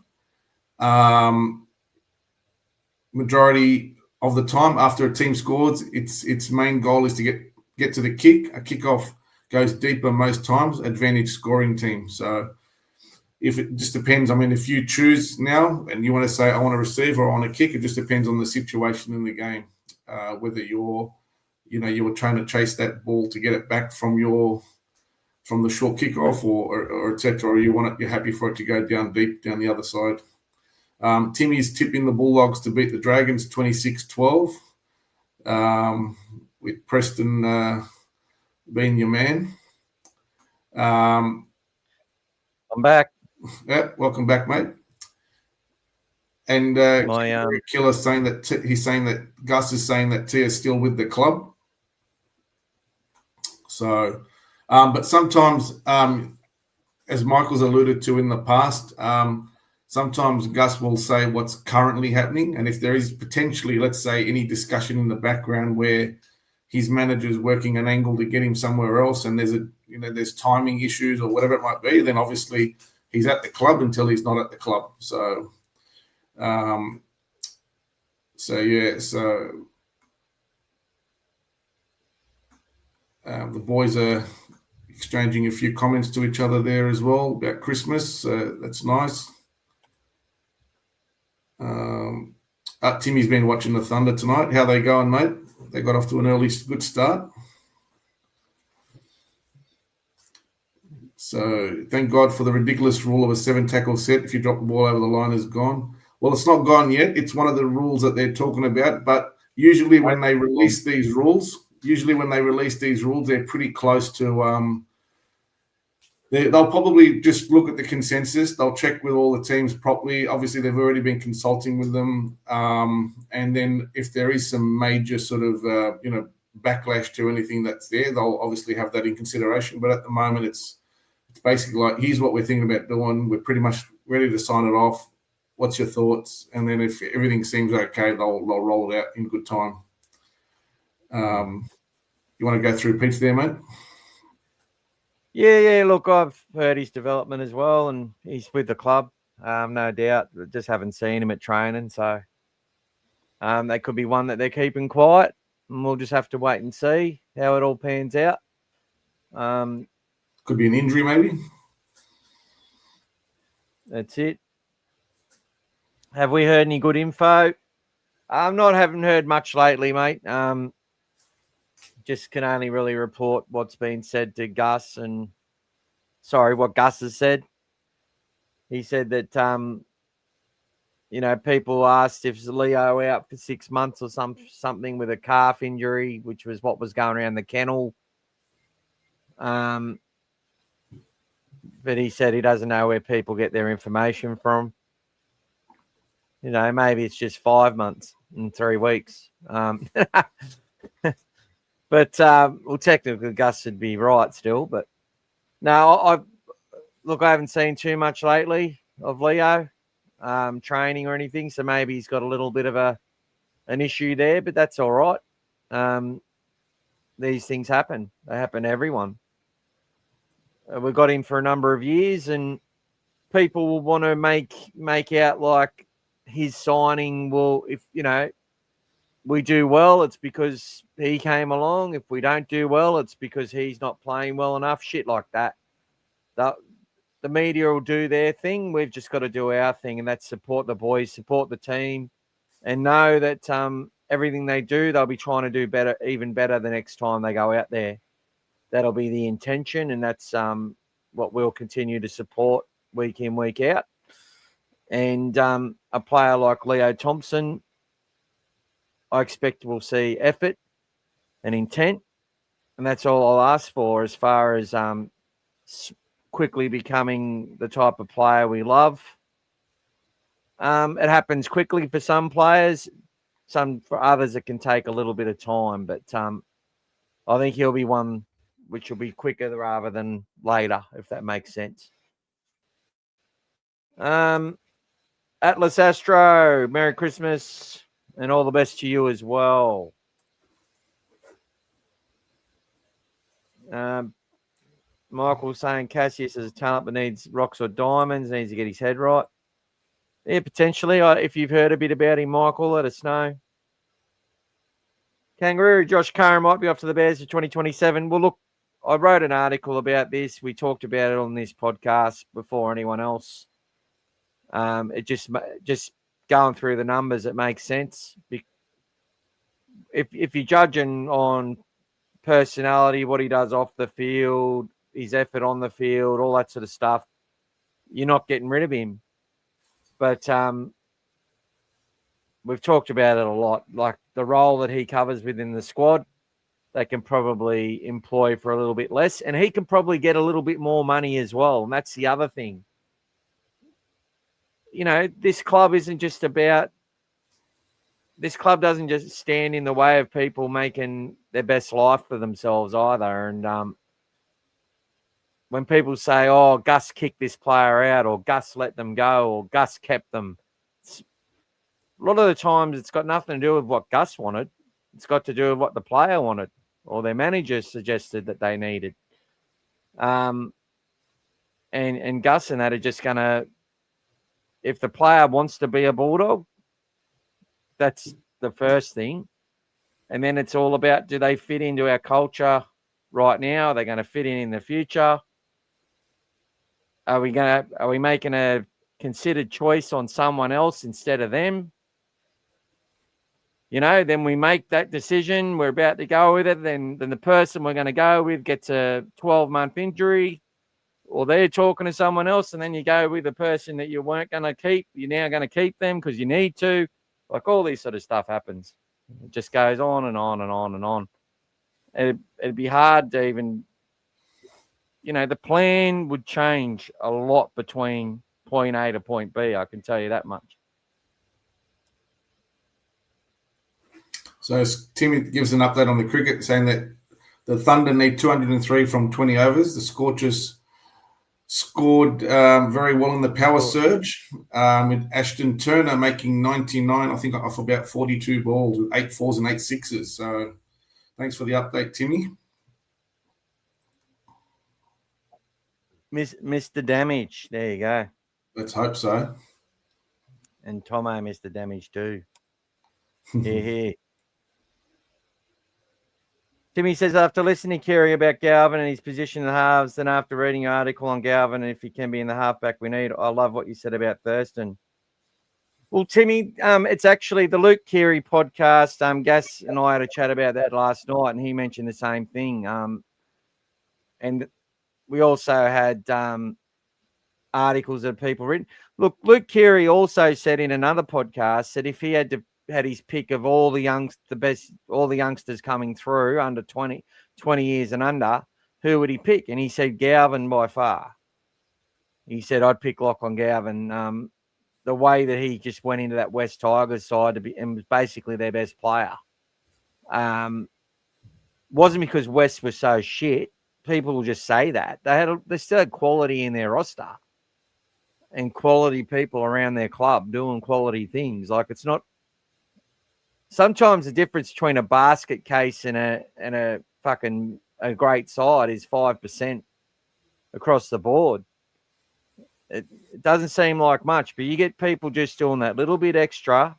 Majority of the time after a team scores, its main goal is to get to the kick. A kickoff goes deeper most times, advantage scoring team. So if it just depends, if you choose now and you want to say I want to receive or I want to kick, it just depends on the situation in the game, whether you were trying to chase that ball to get it back from the short kickoff or etc. Or you're happy for it to go down deep down the other side. Timmy's tipping the Bulldogs to beat the Dragons 26-12, with Preston being your man. I'm back. Yeah, welcome back, mate. And Killer saying that he's saying that Gus is saying that Tia's still with the club. So, but sometimes, as Michael's alluded to in the past, sometimes Gus will say what's currently happening, and if there is potentially, let's say, any discussion in the background where his manager's working an angle to get him somewhere else, and there's timing issues or whatever it might be, then obviously he's at the club until he's not at the club. So, the boys are exchanging a few comments to each other there as well about Christmas. That's nice. Timmy's been watching the Thunder tonight. How they going, mate? They got off to an early good start. So thank God for the ridiculous rule of a 7-tackle set. If you drop the ball over the line, is gone. Well, it's not gone yet. It's one of the rules that they're talking about. But usually when they release these rules, they're pretty close to they'll probably just look at the consensus. They'll check with all the teams properly. Obviously, they've already been consulting with them. And then if there is some major sort of, backlash to anything that's there, they'll obviously have that in consideration. But at the moment, it's basically like, here's what we're thinking about doing. We're pretty much ready to sign it off. What's your thoughts? And then if everything seems okay, they'll roll it out in good time. You want to go through Pete's there, mate? Yeah. Look, I've heard his development as well, and he's with the club, no doubt. Just haven't seen him at training, so that could be one that they're keeping quiet, and we'll just have to wait and see how it all pans out. Could be an injury, maybe. That's it. Have we heard any good info? Haven't heard much lately, mate. Just can only really report what's been said to Gus and what Gus has said. He said that, people asked if Leo out for 6 months or something with a calf injury, which was what was going around the kennel. But he said he doesn't know where people get their information from. Maybe it's just 5 months and 3 weeks. But, technically, Gus would be right still. But, no, I haven't seen too much lately of Leo training or anything. So maybe he's got a little bit of an issue there, but that's all right. These things happen. They happen to everyone. We've got him for a number of years, and people will want to make out like his signing will, if, we do well, it's because he came along. If we don't do well, it's because he's not playing well enough. Shit like that. The media will do their thing. We've just got to do our thing, and that's support the boys, support the team, and know that everything they do, they'll be trying to do better, even better the next time they go out there. That'll be the intention, and that's what we'll continue to support week in, week out. And a player like Leo Thompson, I expect we'll see effort and intent, and that's all I'll ask for as far as quickly becoming the type of player we love. It happens quickly for some players. For others, it can take a little bit of time, but I think he'll be one which will be quicker rather than later, if that makes sense. Atlas Astro, Merry Christmas. And all the best to you as well. Michael saying Cassius is a talent but needs rocks or diamonds, needs to get his head right. Yeah, potentially. If you've heard a bit about him, Michael, let us know. Kangaroo, Josh Curran might be off to the Bears for 2027. Well, look, I wrote an article about this. We talked about it on this podcast before anyone else. It just going through the numbers, it makes sense. If you're judging on personality, what he does off the field, his effort on the field, all that sort of stuff, you're not getting rid of him. But we've talked about it a lot. Like the role that he covers within the squad, they can probably employ for a little bit less, and he can probably get a little bit more money as well. And that's the other thing. This club doesn't just stand in the way of people making their best life for themselves either. And when people say, oh, Gus kicked this player out, or Gus let them go, or Gus kept them, a lot of the times it's got nothing to do with what Gus wanted. It's got to do with what the player wanted or their manager suggested that they needed. And Gus and that are just going to, if the player wants to be a Bulldog, that's the first thing. And then it's all about, do they fit into our culture right now? Are they going to fit in the future? Are we making a considered choice on someone else instead of them. You know, then we make that decision. We're about to go with it. Then the person we're going to go with gets a 12-month injury, or they're talking to someone else, and then you go with the person that you weren't going to keep. You're now going to keep them because you need to. Like, all this sort of stuff happens. It just goes on and on and on and on. It'd be hard to even, you know, the plan would change a lot between point A to point B. I can tell you that much. So Timmy gives an update on the cricket, saying that the Thunder need 203 from 20 overs. The Scorchers scored very well in the power surge, with Ashton Turner making 99, I think, off about 42 balls with 8 fours and 8 sixes. So thanks for the update, Timmy. Mr. Damage. There you go. Let's hope so. And Tomo Mr. Damage too. Here. Timmy says, after listening to Kerry about Galvin and his position in the halves, then after reading your article on Galvin and if he can be in the halfback we need, I love what you said about Thurston. Well, Timmy, it's actually the Luke Keary podcast. Gas and I had a chat about that last night, and he mentioned the same thing. And we also had articles that people written. Look, Luke Keary also said in another podcast that if he had his pick of all the youngsters coming through under 20 years and under, who would he pick? And he said Galvin by far. He said, I'd pick Lachlan Galvin. The way that he just went into that West Tigers side and was basically their best player. Wasn't because West was so shit. People will just say that. They still had quality in their roster and quality people around their club doing quality things. Like, it's not. Sometimes the difference between a basket case and a fucking a great side is 5% across the board. It doesn't seem like much, but you get people just doing that little bit extra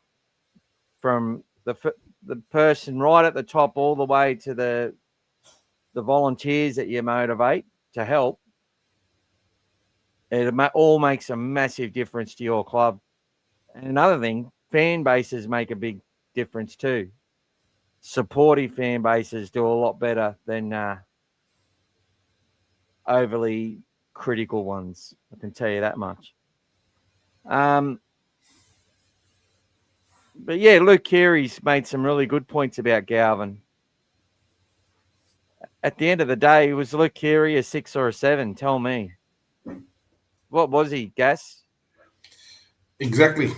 from the person right at the top all the way to the volunteers that you motivate to help. It all makes a massive difference to your club. And another thing, fan bases make a big difference too. Supportive fan bases do a lot better than overly critical ones. I can tell you that much. But yeah, Luke Keary's made some really good points about Galvin. At the end of the day, was Luke Keary a 6 or a 7? Tell me. What was he, Gas? Exactly.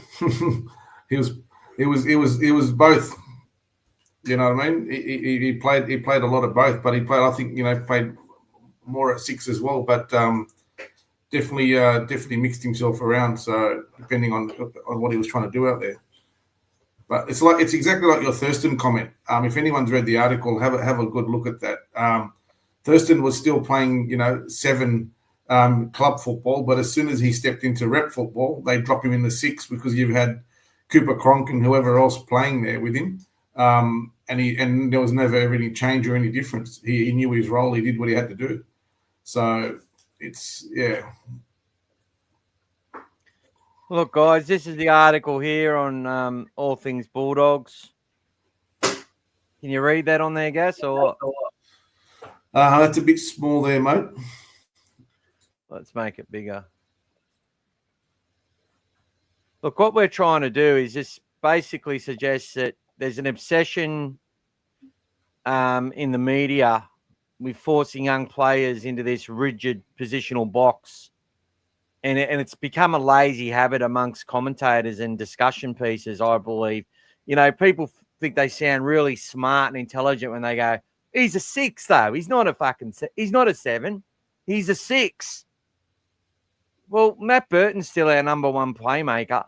He was both. You know what I mean? He played a lot of both, but he played more at 6 as well. But definitely mixed himself around. So depending on what he was trying to do out there. But it's exactly like your Thurston comment. If anyone's read the article, have a good look at that. Thurston was still playing, 7 club football, but as soon as he stepped into rep football, they drop him in the 6 because you've had Cooper Cronk and whoever else playing there with him, and there was never any change or any difference. He knew his role. He did what he had to do. So it's Look, guys, this is the article here on all things Bulldogs. Can you read that on there, Gas? Or that's a bit small there, mate. Let's make it bigger. Look, what we're trying to do is just basically suggest that there's an obsession in the media with forcing young players into this rigid positional box. And it's become a lazy habit amongst commentators and discussion pieces, I believe. People think they sound really smart and intelligent when they go, he's a 6, though. He's not a 7. He's a 6. Well, Matt Burton's still our number 1 playmaker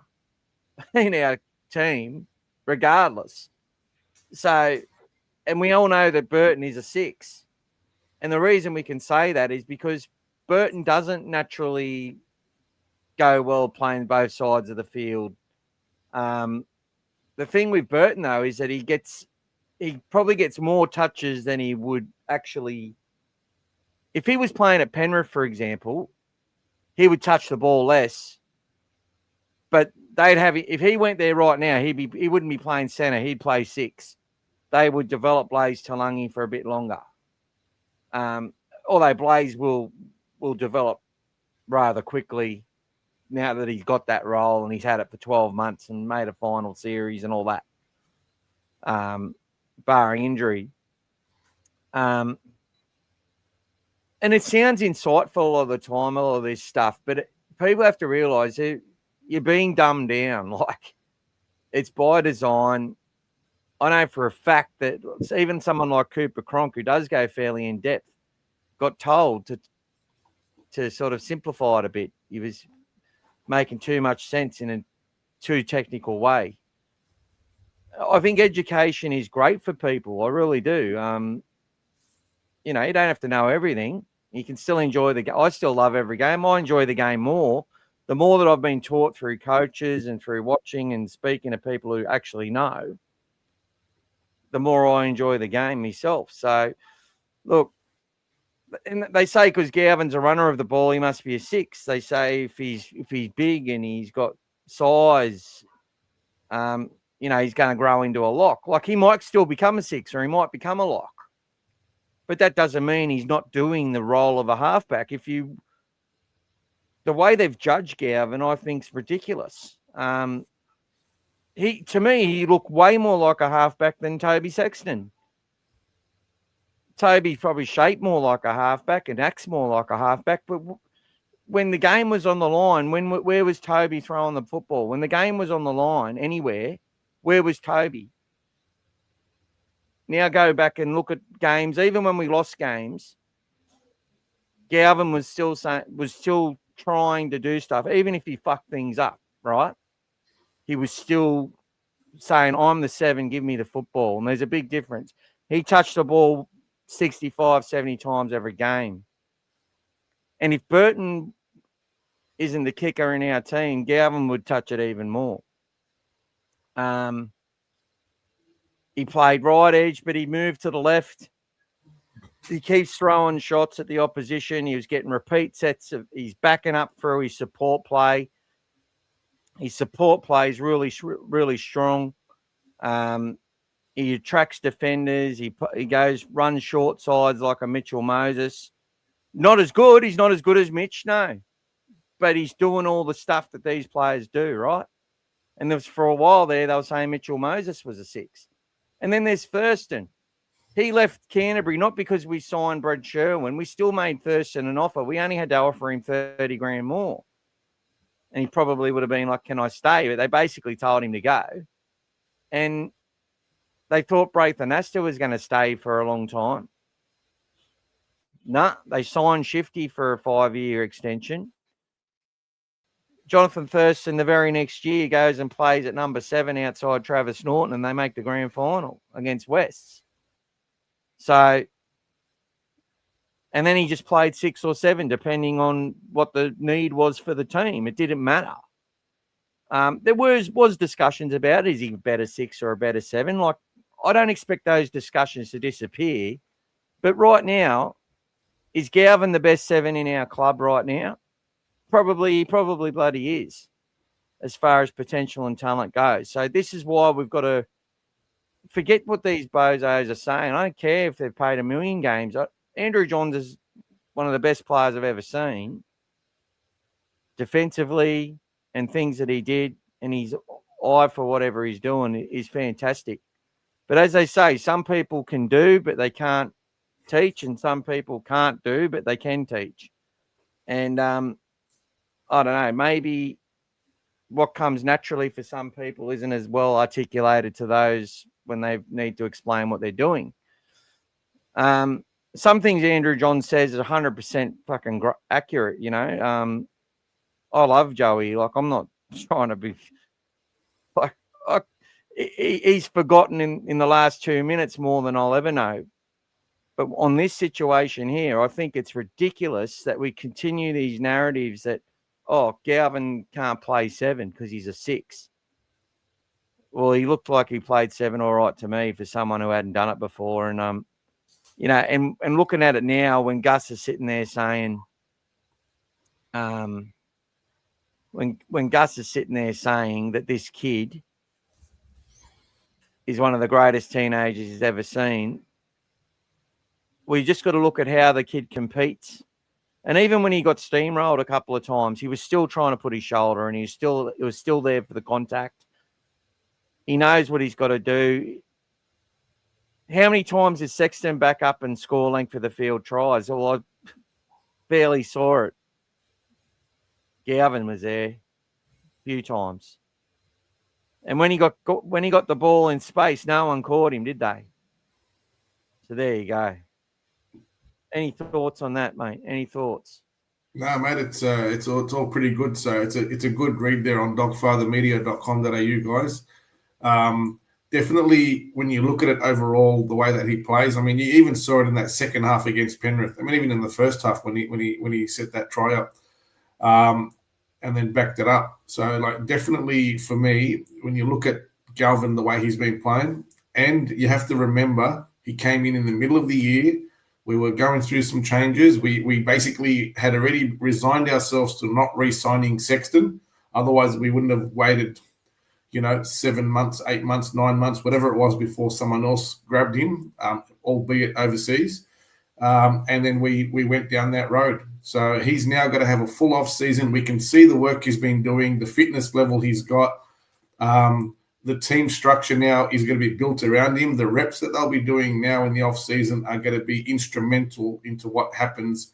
in our team, regardless. So, and we all know that Burton is a 6. And the reason we can say that is because Burton doesn't naturally go well playing both sides of the field. The thing with Burton, though, is that he probably gets more touches than he would actually. If he was playing at Penrith, for example, he would touch the ball less but they'd have, if he went there right now, he wouldn't be playing centre. He'd play 6. They would develop Blaze Talangi for a bit longer. Although Blaze will develop rather quickly now that he's got that role and he's had it for 12 months and made a final series and all that, barring injury. And it sounds insightful a lot of the time, a lot of this stuff, but people have to realise you're being dumbed down. Like, it's by design. I know for a fact that even someone like Cooper Cronk, who does go fairly in depth, got told to sort of simplify it a bit. He was making too much sense in a too technical way. I think education is great for people. I really do. You don't have to know everything. You can still enjoy the game. I still love every game. I enjoy the game more. The more that I've been taught through coaches and through watching and speaking to people who actually know, the more I enjoy the game myself. So, look, and they say because Galvin's a runner of the ball, he must be a 6. They say if he's big and he's got size, he's going to grow into a lock. Like, he might still become a 6 or he might become a lock. But that doesn't mean he's not doing the role of a halfback. The way they've judged Galvin, I think, is ridiculous. To me, he looked way more like a halfback than Toby Sexton. Toby's probably shaped more like a halfback and acts more like a halfback. But when the game was on the line, where was Toby throwing the football? When the game was on the line anywhere, where was Toby? Now go back and look at games. Even when we lost games, Galvin was still trying to do stuff. Even if he fucked things up, right? He was still saying, I'm the 7, give me the football. And there's a big difference. He touched the ball 65, 70 times every game. And if Burton isn't the kicker in our team, Galvin would touch it even more. He played right edge, but he moved to the left. He keeps throwing shots at the opposition. He was getting repeat sets he's backing up through his support play. His support play is really, really strong. He attracts defenders. He runs short sides like a Mitchell Moses. Not as good. He's not as good as Mitch, no. But he's doing all the stuff that these players do, right? And there was, for a while there, they were saying Mitchell Moses was a 6. And then there's Thurston. He left Canterbury not because we signed Brad Sherwin. We still made Thurston an offer. We only had to offer him 30 grand more. And he probably would have been like, can I stay? But they basically told him to go. And they thought Braithen Astor was going to stay for a long time. No, they signed Shifty for a 5-year extension. Jonathan Thurston, the very next year, goes and plays at number 7 outside Travis Norton, and they make the grand final against Wests. So, and then he just played 6 or 7, depending on what the need was for the team. It didn't matter. There was discussions about, is he a better 6 or a better 7? Like, I don't expect those discussions to disappear. But right now, is Galvin the best 7 in our club right now? He probably bloody is, as far as potential and talent goes. So this is why we've got to forget what these bozos are saying. I don't care if they've played 1 million games. Andrew Johns is one of the best players I've ever seen, defensively, and things that he did, and his eye for whatever he's doing is fantastic. But as they say, some people can do, but they can't teach, and some people can't do, but they can teach. And I don't know, maybe what comes naturally for some people isn't as well articulated to those when they need to explain what they're doing. Some things Andrew Johns says is 100% fucking accurate, I love Joey. Like, I'm not trying to be like, he's forgotten in the last 2 minutes more than I'll ever know. But on this situation here, I think it's ridiculous that we continue these narratives that, Galvin can't play 7 because he's a 6. Well, he looked like he played 7 all right to me for someone who hadn't done it before. And, and looking at it now when Gus is sitting there saying, when Gus is sitting there saying that this kid is one of the greatest teenagers he's ever seen, we just got to look at how the kid competes. And even when he got steamrolled a couple of times, he was still trying to put his shoulder, and it was still there for the contact. He knows what he's got to do. How many times is Sexton back up and score length of the field tries? Well, I barely saw it. Galvin was there a few times. And when he got the ball in space, no one caught him, did they? So there you go. Any thoughts on that, mate? Any thoughts? No, mate, it's all pretty good. So it's a good read there on dogfathermedia.com.au, guys. Definitely, when you look at it overall, the way that he plays, I mean, you even saw it in that second half against Penrith. I mean, even in the first half when he set that try up, and then backed it up. So, like, definitely for me, when you look at Galvin, the way he's been playing, and you have to remember he came in the middle of the year. We were going through some changes. We basically had already resigned ourselves to not re-signing Sexton. Otherwise, we wouldn't have waited, 7 months, 8 months, 9 months, whatever it was before someone else grabbed him, albeit overseas. And then we went down that road. So he's now got to have a full off season. We can see the work he's been doing, the fitness level he's got. The team structure now is going to be built around him. The reps that they'll be doing now in the off season are going to be instrumental into what happens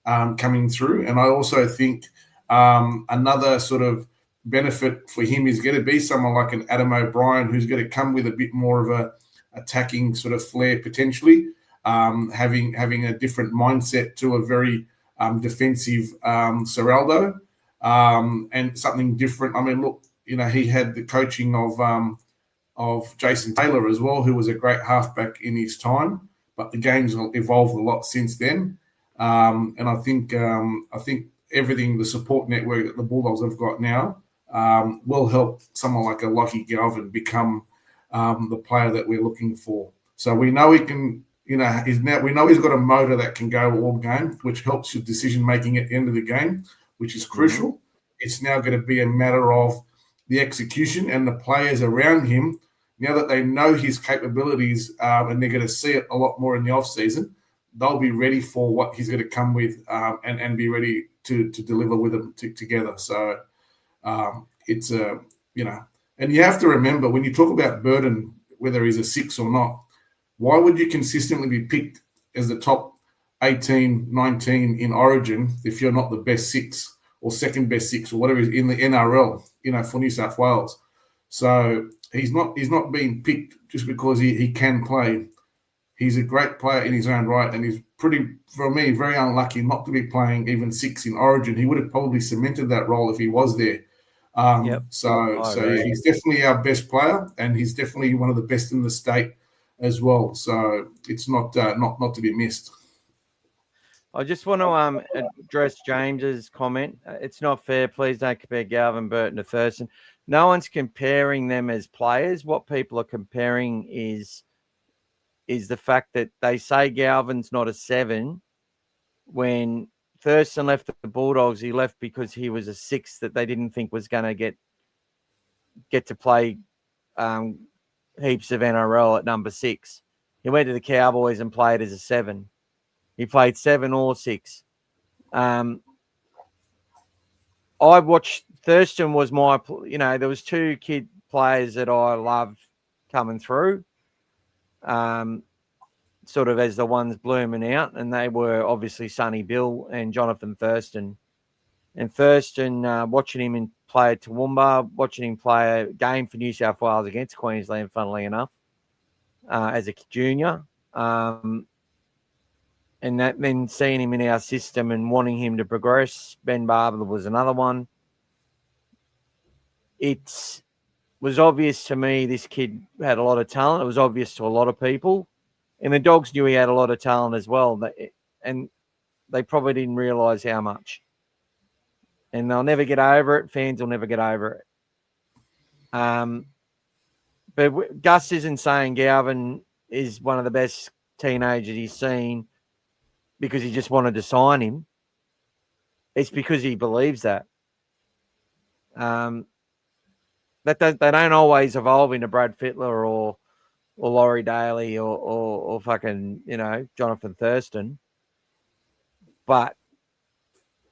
coming through. And I also think another sort of benefit for him is going to be someone like an Adam O'Brien, who's going to come with a bit more of a attacking sort of flair potentially, having a different mindset to a very defensive Seraldo, and something different. I mean, look, he had the coaching of Jason Taylor as well, who was a great halfback in his time, but the game's evolved a lot since then. And I think everything, the support network that the Bulldogs have got now, will help someone like a Lachlan Galvin become the player that we're looking for. So we know he can, we know he's got a motor that can go all game, which helps your decision making at the end of the game, which is crucial. Mm-hmm. It's now going to be a matter of the execution and the players around him. Now that they know his capabilities, and they're going to see it a lot more in the off season, they'll be ready for what he's going to come with, and be ready to deliver with them together. So it's and you have to remember when you talk about Burton, whether he's a 6 or not, why would you consistently be picked as the top 18, 19 in Origin if you're not the best 6 or second best 6 or whatever in the NRL, for New South Wales? So he's not being picked just because he can play. He's a great player in his own right, and he's for me, very unlucky not to be playing even 6 in Origin. He would have probably cemented that role if he was there. So he's definitely our best player, and he's definitely one of the best in the state as well. So it's not to be missed. I just want to address James's comment. It's not fair. Please don't compare Galvin, Burton to Thurston. No one's comparing them as players. What people are comparing is the fact that they say Galvin's not a 7. When Thurston left the Bulldogs, he left because he was a 6 that they didn't think was going to get to play heaps of NRL at number 6. He went to the Cowboys and played as a 7. He played 7 or 6. I watched Thurston was my, there was 2 kid players that I loved coming through, sort of as the ones blooming out, and they were obviously Sonny Bill and Jonathan Thurston. And Thurston, watching him play at Toowoomba, watching him play a game for New South Wales against Queensland, funnily enough, as a junior. And then seeing him in our system and wanting him to progress. Ben Barber was another one. It was obvious to me this kid had a lot of talent. It was obvious to a lot of people. And the Dogs knew he had a lot of talent as well. And they probably didn't realise how much. And they'll never get over it. Fans will never get over it. But Gus isn't saying Galvin is one of the best teenagers he's seen because he just wanted to sign him. It's because he believes that. They don't always evolve into Brad Fittler or Laurie Daly or fucking, Jonathan Thurston. But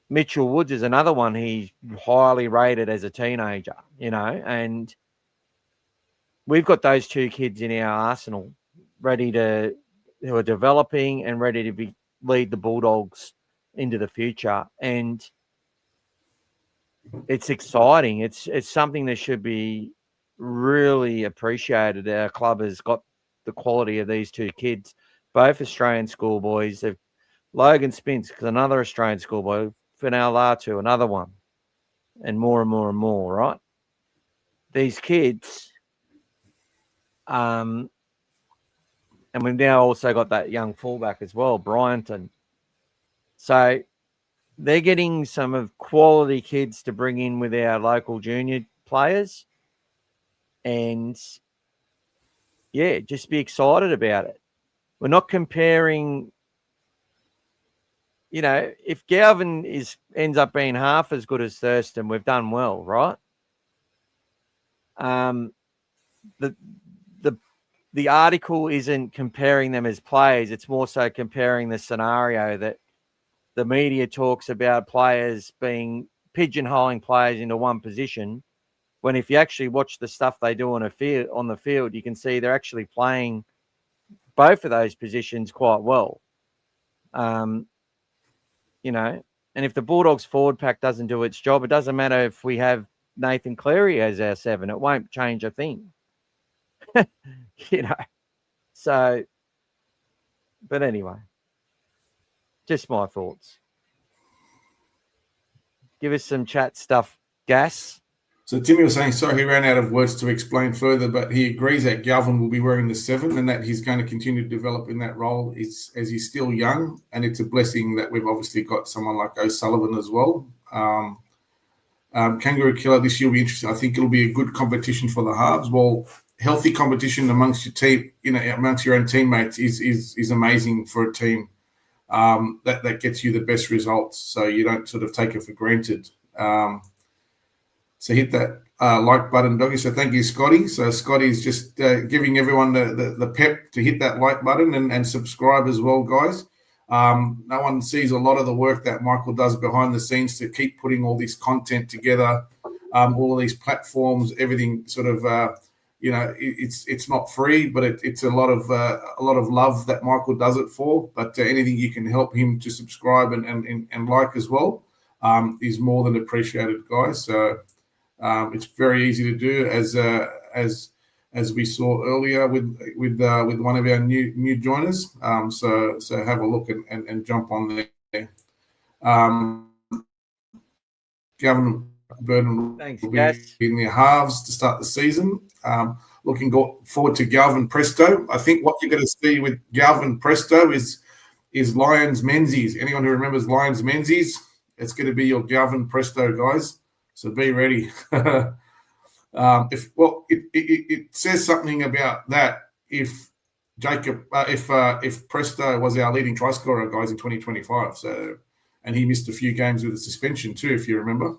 Mitchell Woods is another one he's highly rated as a teenager, and we've got those two kids in our arsenal who are developing and ready to lead the Bulldogs into the future. And it's exciting. It's something that should be really appreciated. Our club has got the quality of these two kids, both Australian schoolboys. Logan Spence, another Australian schoolboy. Finau Latu, another one. And more and more and more, right? These kids, and we've now also got that young fullback as well, Bryanton. So they're getting some of quality kids to bring in with our local junior players. And, yeah, just be excited about it. We're not comparing, if Galvin ends up being half as good as Thurston, we've done well, right? The article isn't comparing them as players. It's more so comparing the scenario that the media talks about players pigeonholing players into one position, when if you actually watch the stuff they do on the field, you can see they're actually playing both of those positions quite well. And if the Bulldogs forward pack doesn't do its job, it doesn't matter if we have Nathan Cleary as our 7. It won't change a thing. So, but anyway, just my thoughts. Give us some chat stuff, Gas. So Timmy was saying, sorry, he ran out of words to explain further, but he agrees that Galvin will be wearing the 7 and that he's going to continue to develop in that role as he's still young. And it's a blessing that we've obviously got someone like O'Sullivan as well. Kangaroo Killer this year will be interesting. I think it'll be a good competition for the halves. Well, healthy competition amongst your team, amongst your own teammates is amazing for a team. That gets you the best results, so you don't sort of take it for granted. So hit that like button, Doggy. So thank you, Scotty. So Scotty's just giving everyone the pep to hit that like button and subscribe as well, guys. No one sees a lot of the work that Michael does behind the scenes to keep putting all this content together, all of these platforms, everything sort of, it's not free, but it's a lot of love that Michael does it for. But anything you can help him to subscribe and like as well is more than appreciated, guys. So it's very easy to do, as we saw earlier with one of our new joiners. So have a look and jump on there. Gavin Burton will be in the halves to start the season. Looking forward to Galvin Presto. I think what you're going to see with Galvin Presto is Lions Menzies. Anyone who remembers Lions Menzies, it's going to be your Galvin Presto, guys. So be ready. It says something about that if Presto was our leading try scorer, guys, in 2025. So, and he missed a few games with a suspension too, if you remember.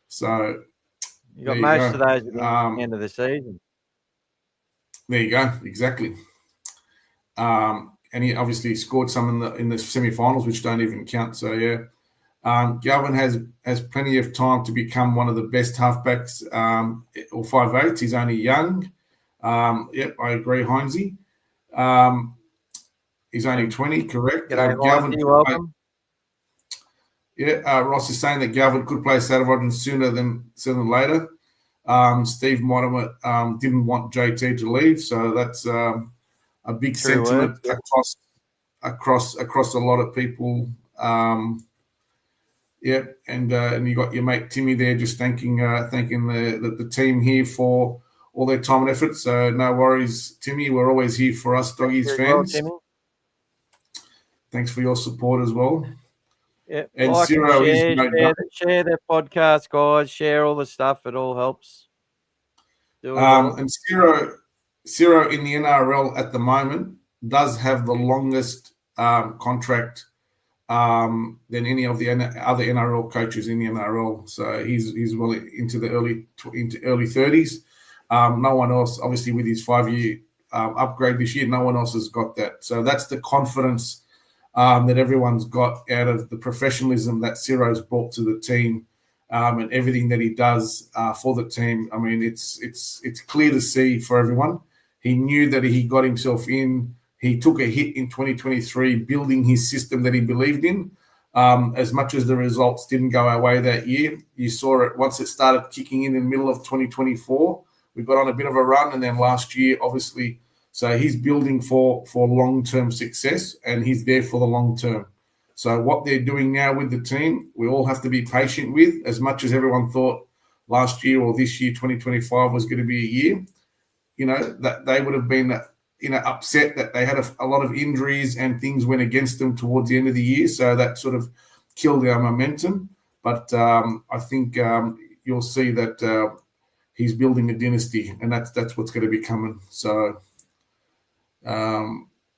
So you got most of those at the end of the season. There you go, exactly. And he obviously scored some in the semi-finals, which don't even count. So yeah. Galvin has plenty of time to become one of the best halfbacks, or 5'8". He's only young. Yep, I agree, Heinze. He's only 20, correct. Galvin, welcome. Ross is saying that Galvin could play Saturday sooner than later. Steve Mortimer didn't want JT to leave, so that's a big sentiment across a lot of people. And you got your mate Timmy there just thanking the team here for all their time and effort. So no worries, Timmy. We're always here for us Doggies fans. Timmy. Thanks for your support as well. Yeah, and Ciro share their podcast, guys. Share all the stuff. It all helps. And Ciro in the NRL at the moment does have the longest contract than any of the other NRL coaches in the NRL. So he's well into the early 30s. No one else, obviously, with his 5-year upgrade this year, no one else has got that. So that's the confidence that everyone's got out of the professionalism that Ciro's brought to the team, and everything that he does for the team. I mean, it's clear to see for everyone. He knew that he got himself in. He took a hit in 2023, building his system that he believed in. As much as the results didn't go our way that year, you saw it once it started kicking in the middle of 2024. We got on a bit of a run, and then last year, obviously. So he's building for long-term success, and he's there for the long term. So what they're doing now with the team, we all have to be patient with. As much as everyone thought last year or this year, 2025, was going to be a year, that they would have been upset that they had a lot of injuries and things went against them towards the end of the year. So that sort of killed our momentum. But I think you'll see that he's building a dynasty, and that's what's going to be coming. So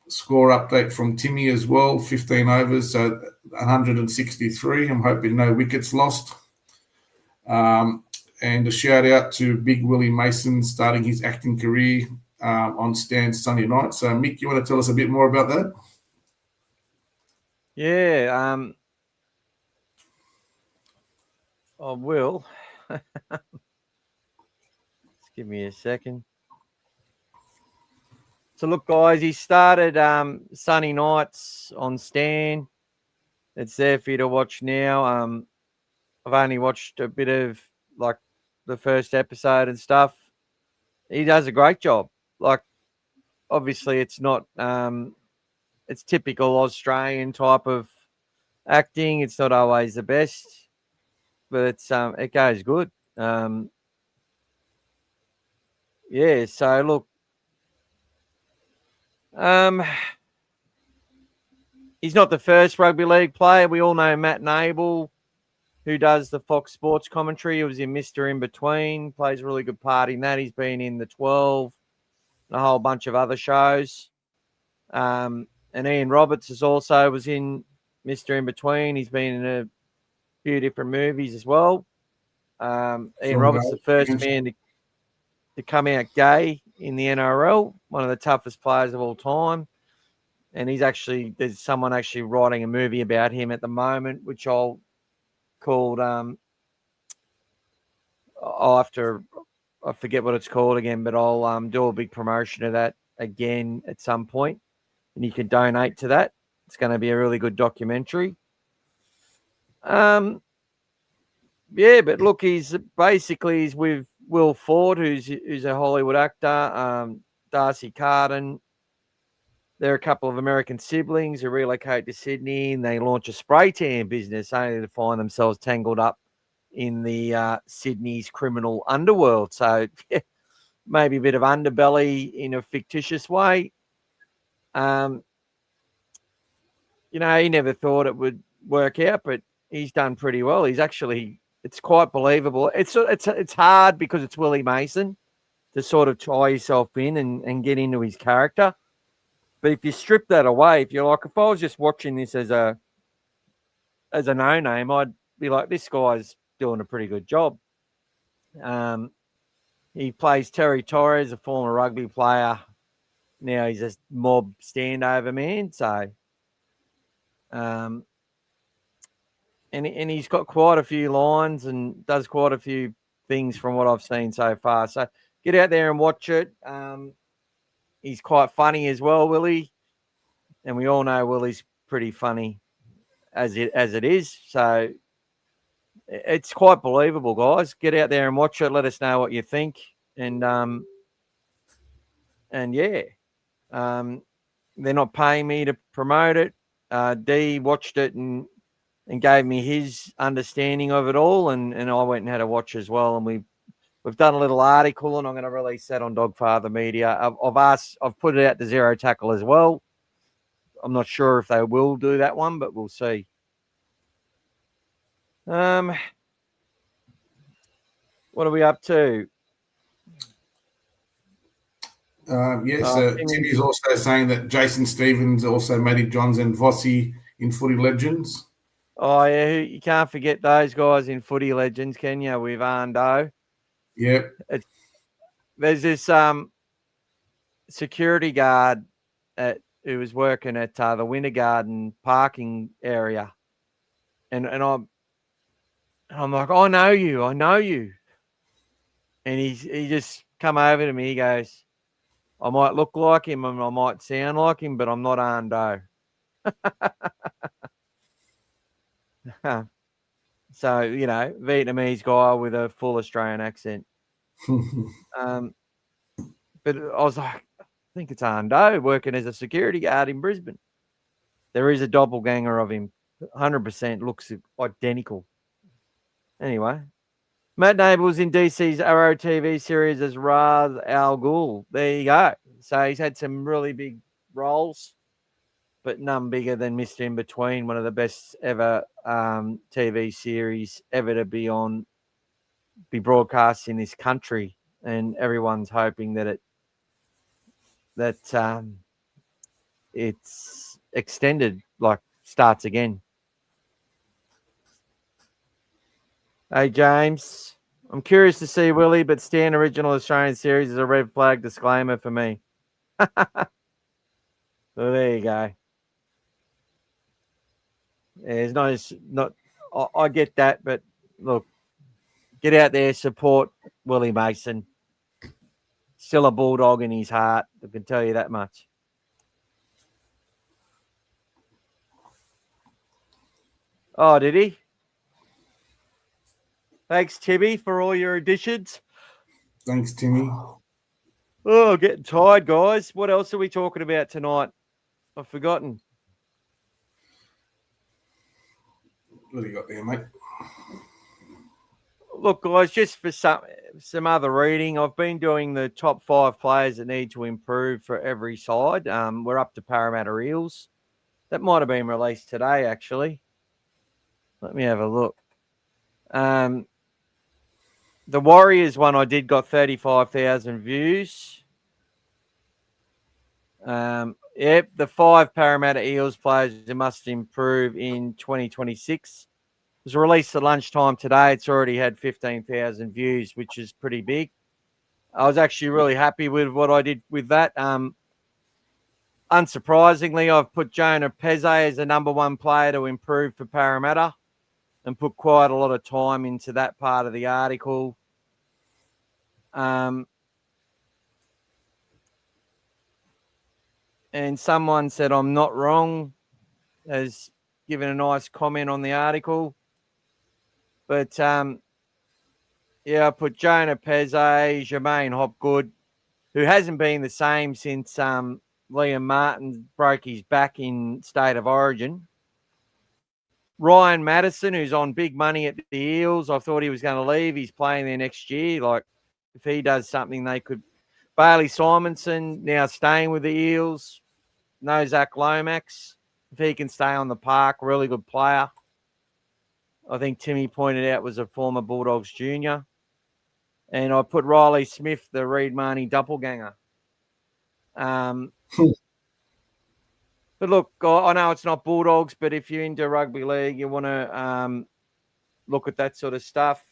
score update from Timmy as well, 15 overs, so 163. I'm hoping no wickets lost. And a shout out to Big Willie Mason starting his acting career on Stan Sunday night. So Mick, you want to tell us a bit more about that? Yeah, I will. Just give me a second. So look, guys, he started Sunday nights on Stan. It's there for you to watch now. I've only watched a bit of like the first episode and stuff. He does a great job. Like, obviously, it's not. It's typical Australian type of acting. It's not always the best, but it goes good. Yeah. So look. He's not the first rugby league player. We all know Matt Nable, who does the Fox Sports commentary. He was in Mr. In Between, plays a really good part in that. He's been in the 12 and a whole bunch of other shows. And Ian Roberts was in Mr. In Between. He's been in a few different movies as well. Ian Roberts, the first man to come out gay in the NRL, one of the toughest players of all time. And there's someone actually writing a movie about him at the moment, which I'll called, I forget what it's called again, but I'll do a big promotion of that again at some point, and you can donate to that. It's going to be a really good documentary. Yeah, but look, he's with Will Ford, who's a Hollywood actor, Darcy Carden. They're a couple of American siblings who relocate to Sydney, and they launch a spray tan business only to find themselves tangled up in the Sydney's criminal underworld. So maybe a bit of underbelly in a fictitious way. He never thought it would work out, but he's done pretty well. It's quite believable. It's hard because it's Willie Mason to sort of tie yourself in and get into his character. But if you strip that away, if I was just watching this as a no-name, I'd be like, this guy's doing a pretty good job. He plays Terry Torres, a former rugby player. Now he's a mob standover man. So, and he's got quite a few lines and does quite a few things from what I've seen so far. So get out there and watch it. He's quite funny as well, Willie. And we all know Willie's pretty funny as it is. So it's quite believable, guys. Get out there and watch it. Let us know what you think. And yeah. They're not paying me to promote it. Dee watched it and gave me his understanding of it all, and I went and had a watch as well. And we've done a little article, and I'm going to release that on Dogfather Media. I've put it out to Zero Tackle as well. I'm not sure if they will do that one, but we'll see. What are we up to? Yes, Timmy's also saying that Jason Stevens, also Matty Johns and Vossi in Footy Legends. Oh, yeah, you can't forget those guys in Footy Legends, can you, with Arndo? Yep. There's this security guard who was working at the Winter Garden parking area. And I'm like, I know you. And he just come over to me. He goes, I might look like him and I might sound like him, but I'm not Arndo. So, you know, Vietnamese guy with a full Australian accent. But I was like, I think it's Arndo working as a security guard in Brisbane. There is a doppelganger of him. 100% looks identical. Anyway, Matt Nable's in DC's Arrow TV series as Raz Al Ghul. There you go. So he's had some really big roles, but none bigger than Mr. In Between, one of the best ever TV series ever to be broadcast in this country. And everyone's hoping that it's extended, like starts again. Hey, James, I'm curious to see Willie, but Stan original Australian series is a red flag disclaimer for me. Well, there you go. Yeah, it's not. I get that, but look, get out there, support Willie Mason. Still a Bulldog in his heart. I can tell you that much. Oh, did he? Thanks, Timmy, for all your additions. Thanks, Timmy. Oh, getting tired, guys. What else are we talking about tonight? I've forgotten. What do you got there, mate? Look, guys, just for some other reading, I've been doing the top 5 players that need to improve for every side. We're up to Parramatta Eels. That might have been released today, actually. Let me have a look. The Warriors one I did got 35,000 views. Yep, the 5 Parramatta Eels players who must improve in 2026. It was released at lunchtime today. It's already had 15,000 views, which is pretty big. I was actually really happy with what I did with that. Unsurprisingly, I've put Jonah Pezze as the number 1 player to improve for Parramatta and put quite a lot of time into that part of the article. And someone said I'm not wrong, has given a nice comment on the article. But, yeah, I put Jonah Pezze, Jermaine Hopgood, who hasn't been the same since Liam Martin broke his back in State of Origin. Ryan Madison, who's on big money at the Eels. I thought he was going to leave. He's playing there next year. Like, if he does something, they could. Bailey Simonson, now staying with the Eels. No Zach Lomax. If he can stay on the park, really good player. I think Timmy pointed out was a former Bulldogs junior. And I put Riley Smith, the Reed Marnie doppelganger. But look, I know it's not Bulldogs, but if you're into rugby league, you want to look at that sort of stuff,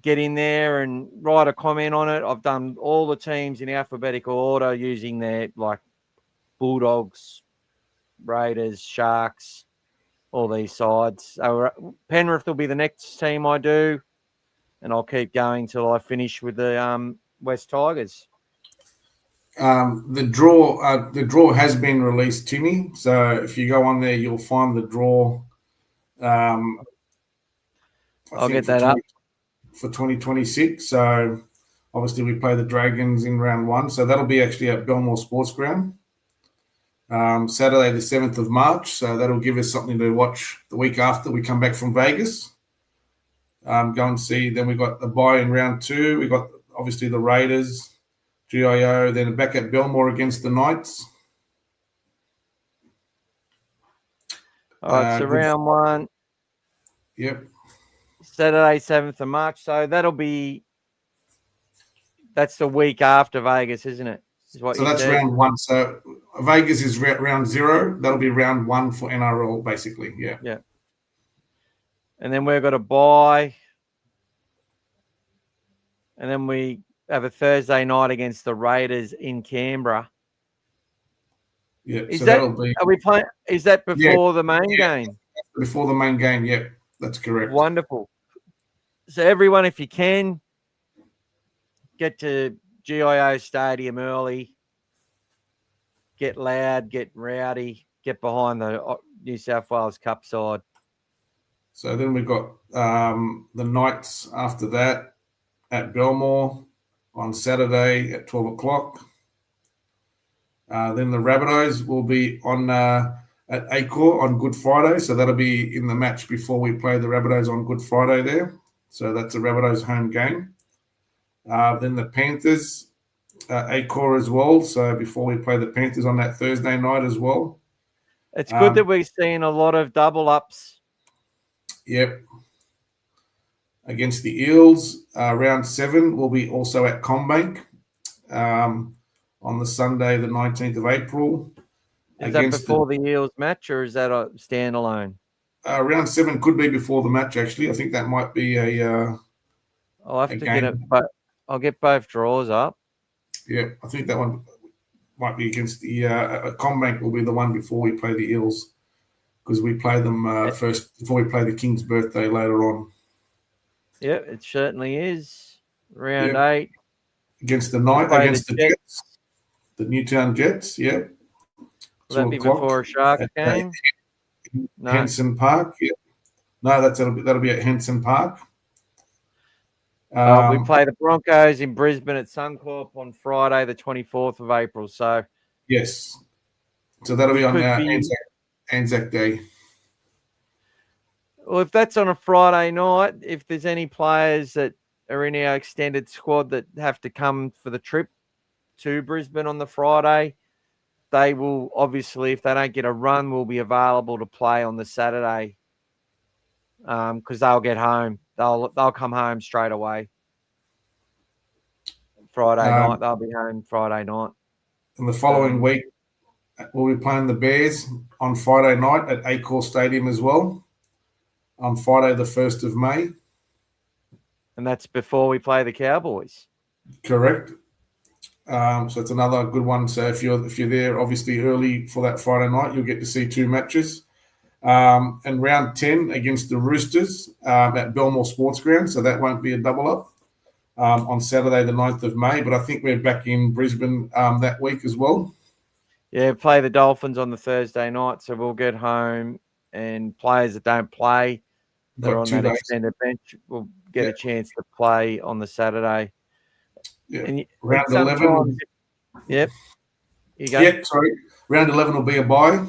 get in there and write a comment on it. I've done all the teams in alphabetical order using their, like, Bulldogs, Raiders, Sharks, all these sides. So Penrith will be the next team I do, and I'll keep going till I finish with the West Tigers. The draw has been released, Timmy. So if you go on there, you'll find the draw. I'll get that up for 2026. So obviously we play the Dragons in round 1. So that'll be actually at Belmore Sports Ground. Saturday the 7th of March. So that'll give us something to watch the week after we come back from Vegas. Go and see. Then we got the bye in round 2. We got obviously the Raiders, GIO, then back at Belmore against the Knights. All right, so round 1. Yep. Saturday, 7th of March. So that's the week after Vegas, isn't it? is what So you that's said. round one. So Vegas is round 0. That'll be round 1 for NRL, basically. Yeah. Yeah. And then we've got a bye. And then we have a Thursday night against the Raiders in Canberra. Yeah. Is So that, that'll be are we playing? Is that before the main game? before the main game. Yeah, that's correct. Wonderful. So everyone, if you can, get to GIO Stadium early. Get loud, get rowdy, get behind the New South Wales Cup side. So then we've got the Knights after that at Belmore on Saturday at 12 o'clock. Then the Rabbitohs will be on at Acor on Good Friday. So that'll be in the match before we play the Rabbitohs on Good Friday there. So that's a Rabbitohs home game. Then the Panthers, Acor as well. So before we play the Panthers on that Thursday night as well. It's good that we're seeing a lot of double ups. Yep. Against the Eels, round 7 will be also at Combank on the Sunday, the 19th of April. Is that before the Eels match, or is that a standalone? Round 7 could be before the match, actually. I think that might be a I'll have to game. get it, but I'll get both draws up. Yeah, I think that one might be against the Combank will be the one before we play the Eels, because we play them first before we play the King's birthday later on. Yeah, it certainly is. Round 8. Against the Jets. The Newtown Jets, yeah. Will that be before a Sharks game? No. Henson Park, yeah. No, that'll be at Henson Park. We play the Broncos in Brisbane at Suncorp on Friday, the 24th of April. So yes. So that'll be on Anzac Day. Well, if that's on a Friday night, if there's any players that are in our extended squad that have to come for the trip to Brisbane on the Friday, they will obviously, if they don't get a run, will be available to play on the Saturday because they'll get home. They'll come home straight away. Friday night, they'll be home Friday night. And the following week, we'll be playing the Bears on Friday night at Acor Stadium as well. On Friday, the 1st of May. And that's before we play the Cowboys. Correct. So it's another good one. So if you're there, obviously early for that Friday night, you'll get to see 2 matches. And round 10 against the Roosters at Belmore Sports Ground. So that won't be a double up on Saturday, the 9th of May. But I think we're back in Brisbane that week as well. Yeah, play the Dolphins on the Thursday night. So we'll get home. And players that don't play, that are on that extended bench, will get a chance to play on the Saturday. Yeah. And round 11. Yep. You go. Yeah, sorry. Round 11 will be a bye.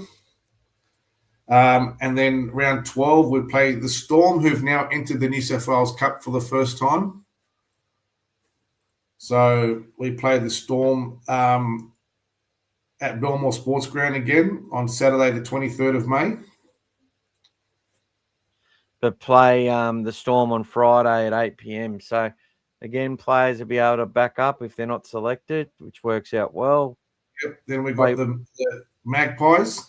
And then round 12, we play the Storm, who've now entered the New South Wales Cup for the first time. So we play the Storm at Belmore Sports Ground again on Saturday, the 23rd of May. But play the Storm on Friday at 8 p.m. So, again, players will be able to back up if they're not selected, which works out well. Yep. Then we've got the Magpies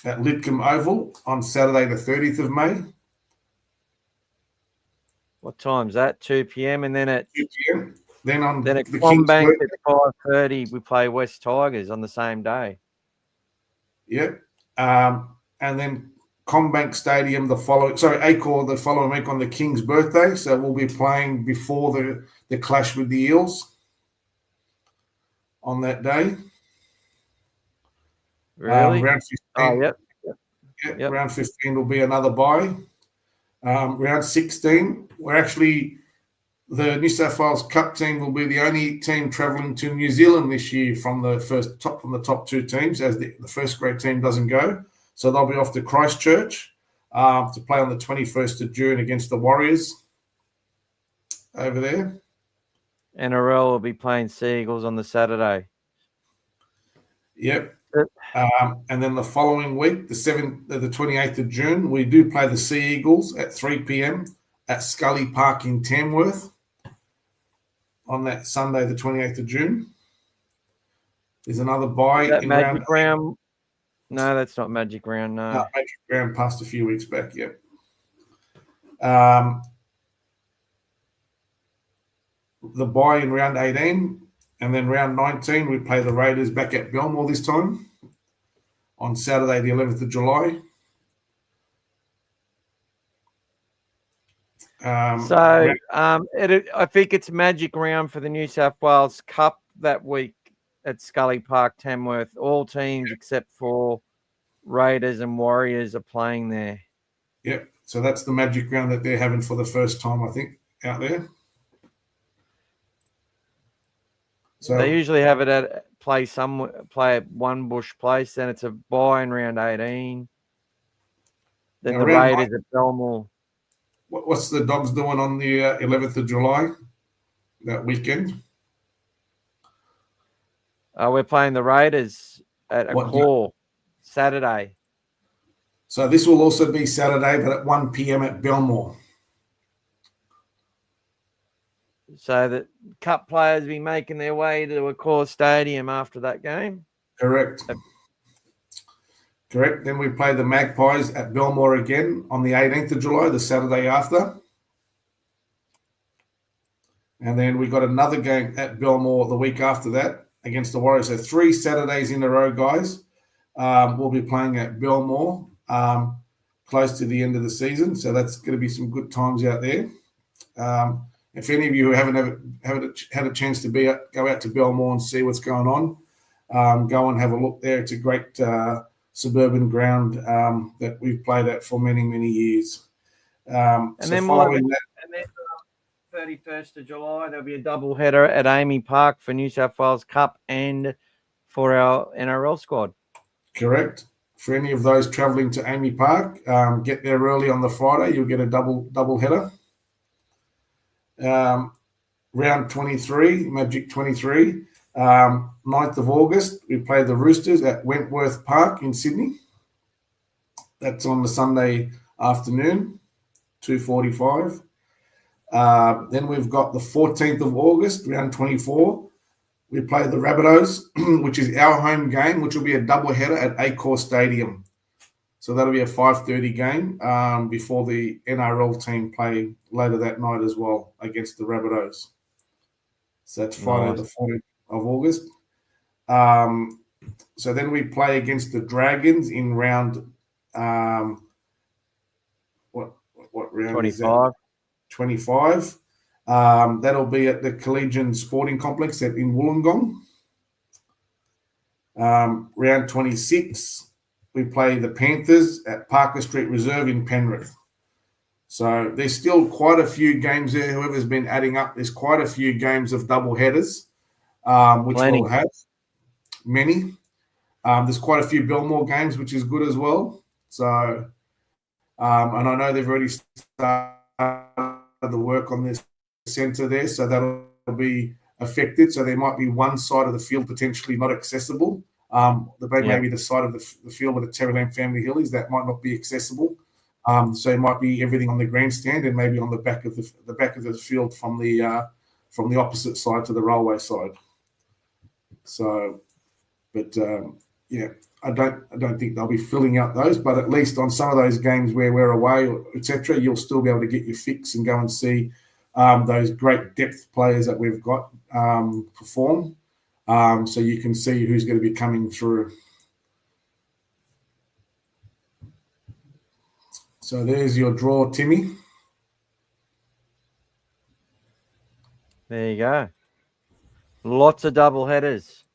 at Lidcombe Oval on Saturday, the 30th of May. What time's that? 2 p.m. And then at 2 p.m. Then at Combank at 5:30, we play West Tigers on the same day. Yep. And then Combank Stadium Acor the following week on the King's birthday. So we'll be playing before the clash with the Eels on that day. Really? Round 15. Oh, yep. Yep. Round 15 will be another bye. Round 16, the New South Wales Cup team will be the only team travelling to New Zealand this year from the top 2 teams, as the first grade team doesn't go. So they'll be off to Christchurch to play on the 21st of June against the Warriors over there. NRL will be playing Seagulls on the Saturday. Yep. And then the following week, the 28th of June, we do play the Sea Eagles at 3 p.m. at Scully Park in Tamworth on that Sunday, the 28th of June. There's another bye Is that in magic round. round? No, that's not magic round. No. Magic round passed a few weeks back. Yep. The bye in round 18, and then round 19 we play the Raiders back at Belmore this time on Saturday, the 11th of July. I think it's magic round for the New South Wales Cup that week at Scully Park, Tamworth. All teams except for Raiders and Warriors are playing there. Yep. So that's the magic round that they're having for the first time, I think, out there. So they usually have it play at One Bush Place. Then it's a bye in round 18. Then the Raiders at Belmore. What's the Dogs doing on the 11th of July that weekend? We're playing the Raiders at Accor Saturday. So this will also be Saturday, but at 1 p.m. at Belmore. So the Cup players will be making their way to Accor Stadium after that game? Correct. Correct. Then we play the Magpies at Belmore again on the 18th of July, the Saturday after. And then we got another game at Belmore the week after that against the Warriors. So 3 Saturdays in a row, guys. We'll be playing at Belmore close to the end of the season. So that's going to be some good times out there. If any of you haven't had a chance to go out to Belmore and see what's going on, go and have a look there. It's a great suburban ground that we've played at for many, many years. And then 31st of July, there'll be a double header at Amy Park for New South Wales Cup and for our NRL squad. Correct. For any of those travelling to Amy Park, get there early on the Friday. You'll get a double header. Round 23, Magic 23, 9th of August, we play the Roosters at Wentworth Park in Sydney. That's on the Sunday afternoon, 2:45. Then we've got the 14th of August, round 24. We play the Rabbitohs, which is our home game, which will be a double header at Accor Stadium. So that'll be a 5:30 game before the NRL team play later that night as well against the Rabbitohs. So that's Friday the 14th of August. So then we play against the Dragons in round what round 25. is that? 25. That'll be at the Collegian Sporting Complex in Wollongong. Round 26. We play the Panthers at Parker Street Reserve in Penrith. So there's still quite a few games there. Whoever's been adding up, there's quite a few games of double headers, which we'll have. Many. There's quite a few Belmore games, which is good as well. So, and I know they've already started the work on this centre there, so that'll be affected. So there might be one side of the field potentially not accessible. Maybe the side of the field where the Terryland Family Hill is, that might not be accessible. So it might be everything on the grandstand and maybe on the back of the field from the opposite side to the railway side. So, but I don't think they'll be filling out those. But at least on some of those games where we're away, etc., you'll still be able to get your fix and go and see those great depth players that we've got perform. So you can see who's going to be coming through. So there's your draw, Timmy. There you go. Lots of double headers.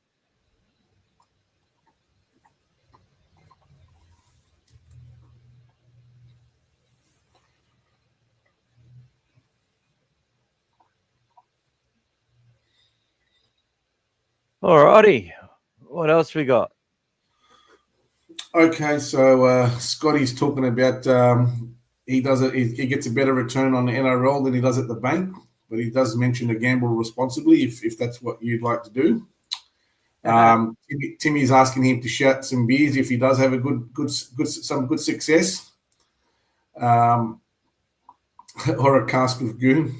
All righty. What else we got? Okay, so Scotty's talking about he gets a better return on the NRL than he does at the bank, but he does mention to gamble responsibly if that's what you'd like to do. Timmy's asking him to shout some beers if he does have some good success, or a cask of goon.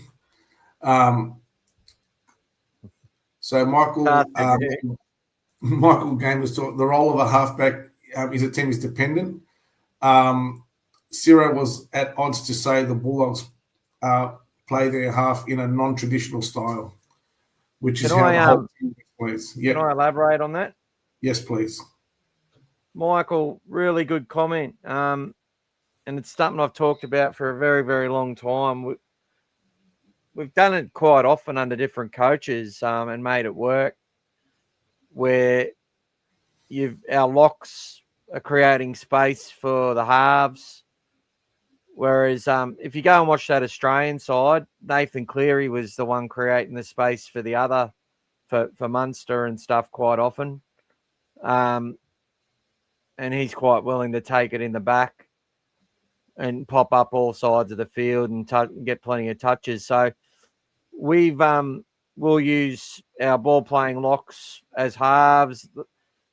So Michael, Michael Gain was talking, the role of a halfback is a team is dependent. Ciro was at odds to say the Bulldogs play their half in a non-traditional style, which is Can how I, the whole team plays. Can I elaborate on that? Yes, please. Michael, really good comment. And it's something I've talked about for a very, very long time. We've done it quite often under different coaches and made it work, where our locks are creating space for the halves. Whereas if you go and watch that Australian side, Nathan Cleary was the one creating the space for the other, for Munster and stuff quite often. And he's quite willing to take it in the back and pop up all sides of the field and get plenty of touches. So we'll use our ball playing locks as halves,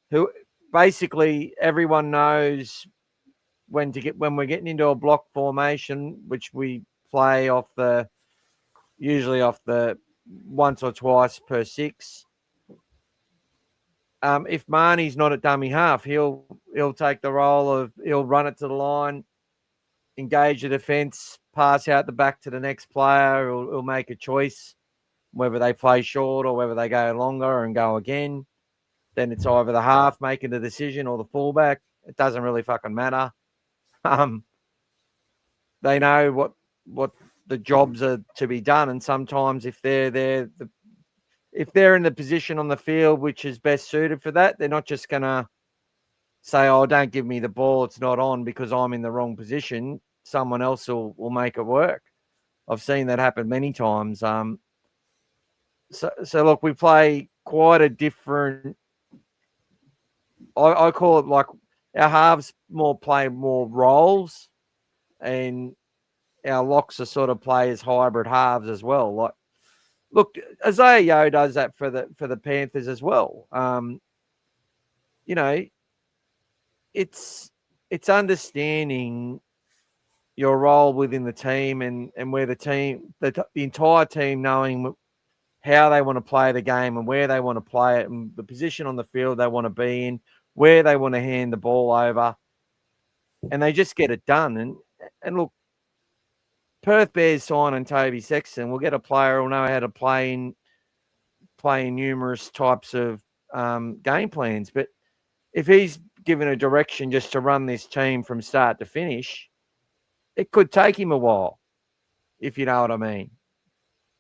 who basically everyone knows when we're getting into a block formation, which we play usually off the once or twice per six. If Marnie's not at dummy half, he'll take the role of, he'll run it to the line, engage the defence, pass out the back to the next player. He'll make a choice whether they play short or whether they go longer and go again. Then it's either the half making the decision or the fullback. It doesn't really fucking matter. They know what the jobs are to be done, and sometimes if they're there, if they're in the position on the field which is best suited for that, they're not just gonna say, "Oh, don't give me the ball; it's not on because I'm in the wrong position." Someone else will make it work. I've seen that happen many times. So look, we play quite a different. I call it like our halves play more roles, and our locks are sort of play as hybrid halves as well. Like, look, Isaiah Yeo does that for the Panthers as well. You know, it's understanding your role within the team and where the entire team knowing how they want to play the game and where they want to play it and the position on the field they want to be in, where they want to hand the ball over, and they just get it done. And look, Perth Bears signing Toby Sexton. We'll get a player who'll know how to play in numerous types of game plans. But if he's given a direction just to run this team from start to finish, it could take him a while, if you know what I mean.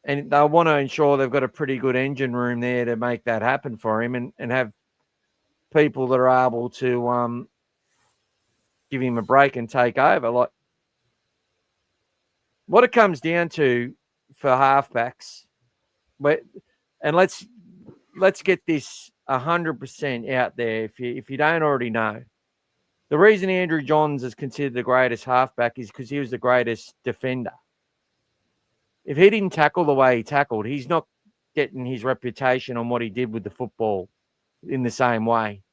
And they'll want to ensure they've got a pretty good engine room there to make that happen for him and have people that are able to give him a break and take over. Like, what it comes down to for halfbacks, and let's get this 100% out there if you don't already know. The reason Andrew Johns is considered the greatest halfback is because he was the greatest defender. If he didn't tackle the way he tackled, he's not getting his reputation on what he did with the football in the same way.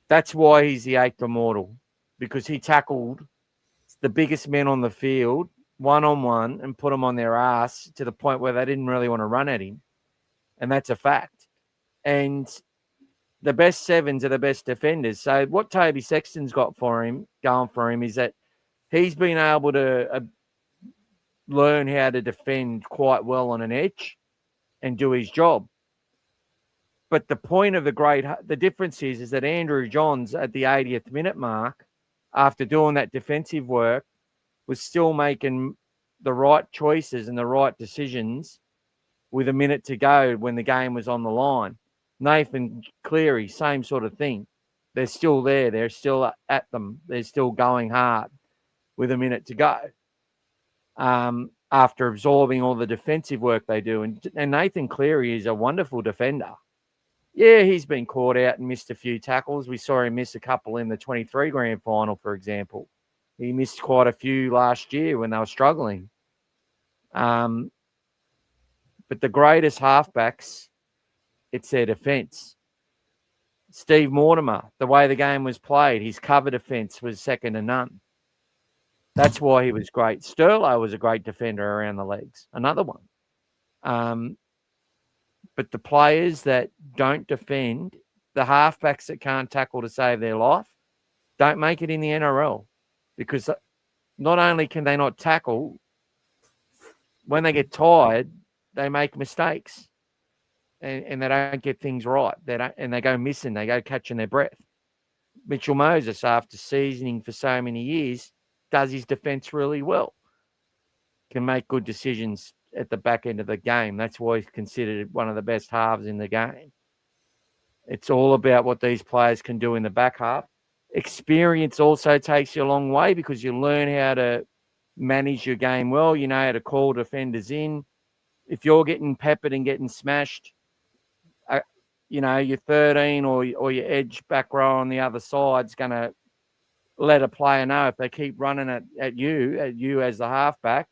That's why he's the eighth immortal, because he tackled the biggest men on the field one-on-one and put them on their ass to the point where they didn't really want to run at him. And that's a fact. And the best sevens are the best defenders. So what Toby Sexton's got going for him is that he's been able to learn how to defend quite well on an edge and do his job. But the point of the difference is that Andrew Johns at the 80th minute mark, after doing that defensive work, was still making the right choices and the right decisions with a minute to go when the game was on the line. Nathan Cleary, same sort of thing. They're still there. They're still at them. They're still going hard with a minute to go after absorbing all the defensive work they do. And Nathan Cleary is a wonderful defender. Yeah, he's been caught out and missed a few tackles. We saw him miss a couple in the 23 grand final, for example. He missed quite a few last year when they were struggling. But the greatest halfbacks, it's their defence. Steve Mortimer, the way the game was played, his cover defence was second to none. That's why he was great. Sterlo was a great defender around the legs, another one. But the players that don't defend the halfbacks that can't tackle to save their life don't make it in the NRL, because not only can they not tackle, when they get tired, they make mistakes and they don't get things right. And they go missing. They go catching their breath. Mitchell Moses, after seasoning for so many years, does his defence really well. Can make good decisions at the back end of the game. That's why he's considered one of the best halves in the game. It's all about what these players can do in the back half. Experience also takes you a long way, because you learn how to manage your game well. You know how to call defenders in. If you're getting peppered and getting smashed, your 13 or your edge back row on the other side's going to let a player know, if they keep running at you as the halfback,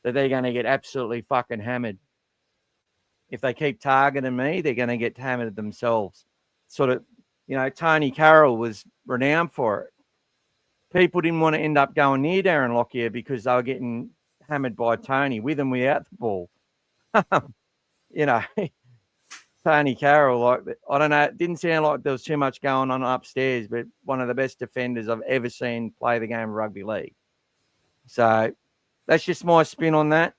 that they're going to get absolutely fucking hammered. If they keep targeting me, they're going to get hammered themselves. Sort of, Tony Carroll was renowned for it. People didn't want to end up going near Darren Lockyer because they were getting hammered by Tony, with and without the ball. Tony Carroll, I don't know, it didn't sound like there was too much going on upstairs, but one of the best defenders I've ever seen play the game of rugby league. So that's just my spin on that.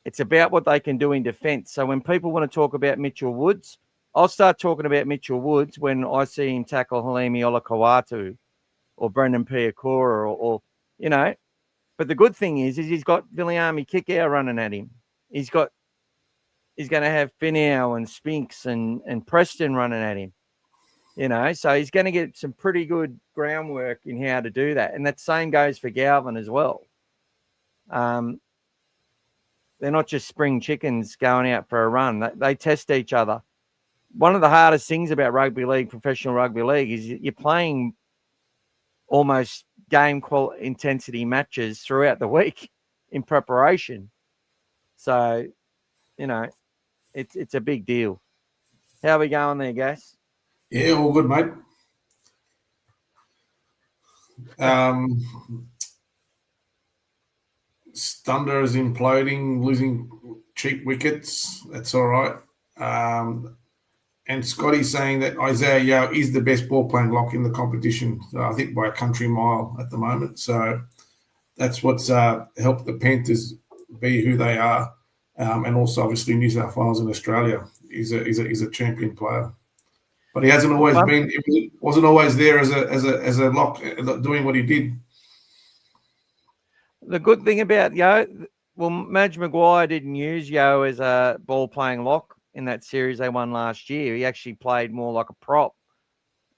It's about what they can do in defence. So when people want to talk about Mitchell Woods, I'll start talking about Mitchell Woods when I see him tackle Halimi Olakau'atu or Brendan Piakura or. But the good thing is he's got Viliami Kikau running at him. He's going to have Finau and Spinks and Preston running at him. So he's going to get some pretty good groundwork in how to do that. And that same goes for Galvin as well. They're not just spring chickens going out for a run. They test each other. One of the hardest things about rugby league, professional rugby league, is you're playing almost game intensity matches throughout the week in preparation. So, it's a big deal. How are we going there, Gas? Yeah, all good, mate. Thunder is imploding, losing cheap wickets. That's all right. And Scotty's saying that Isaiah Yeo is the best ball-playing lock in the competition, I think by a country mile at the moment. So that's what's helped the Panthers be who they are. And also, obviously, New South Wales and Australia is a champion player. But he hasn't always been. It wasn't always there as a lock doing what he did. The good thing about Yeo, Madge Maguire didn't use Yeo as a ball-playing lock in that series they won last year. He actually played more like a prop,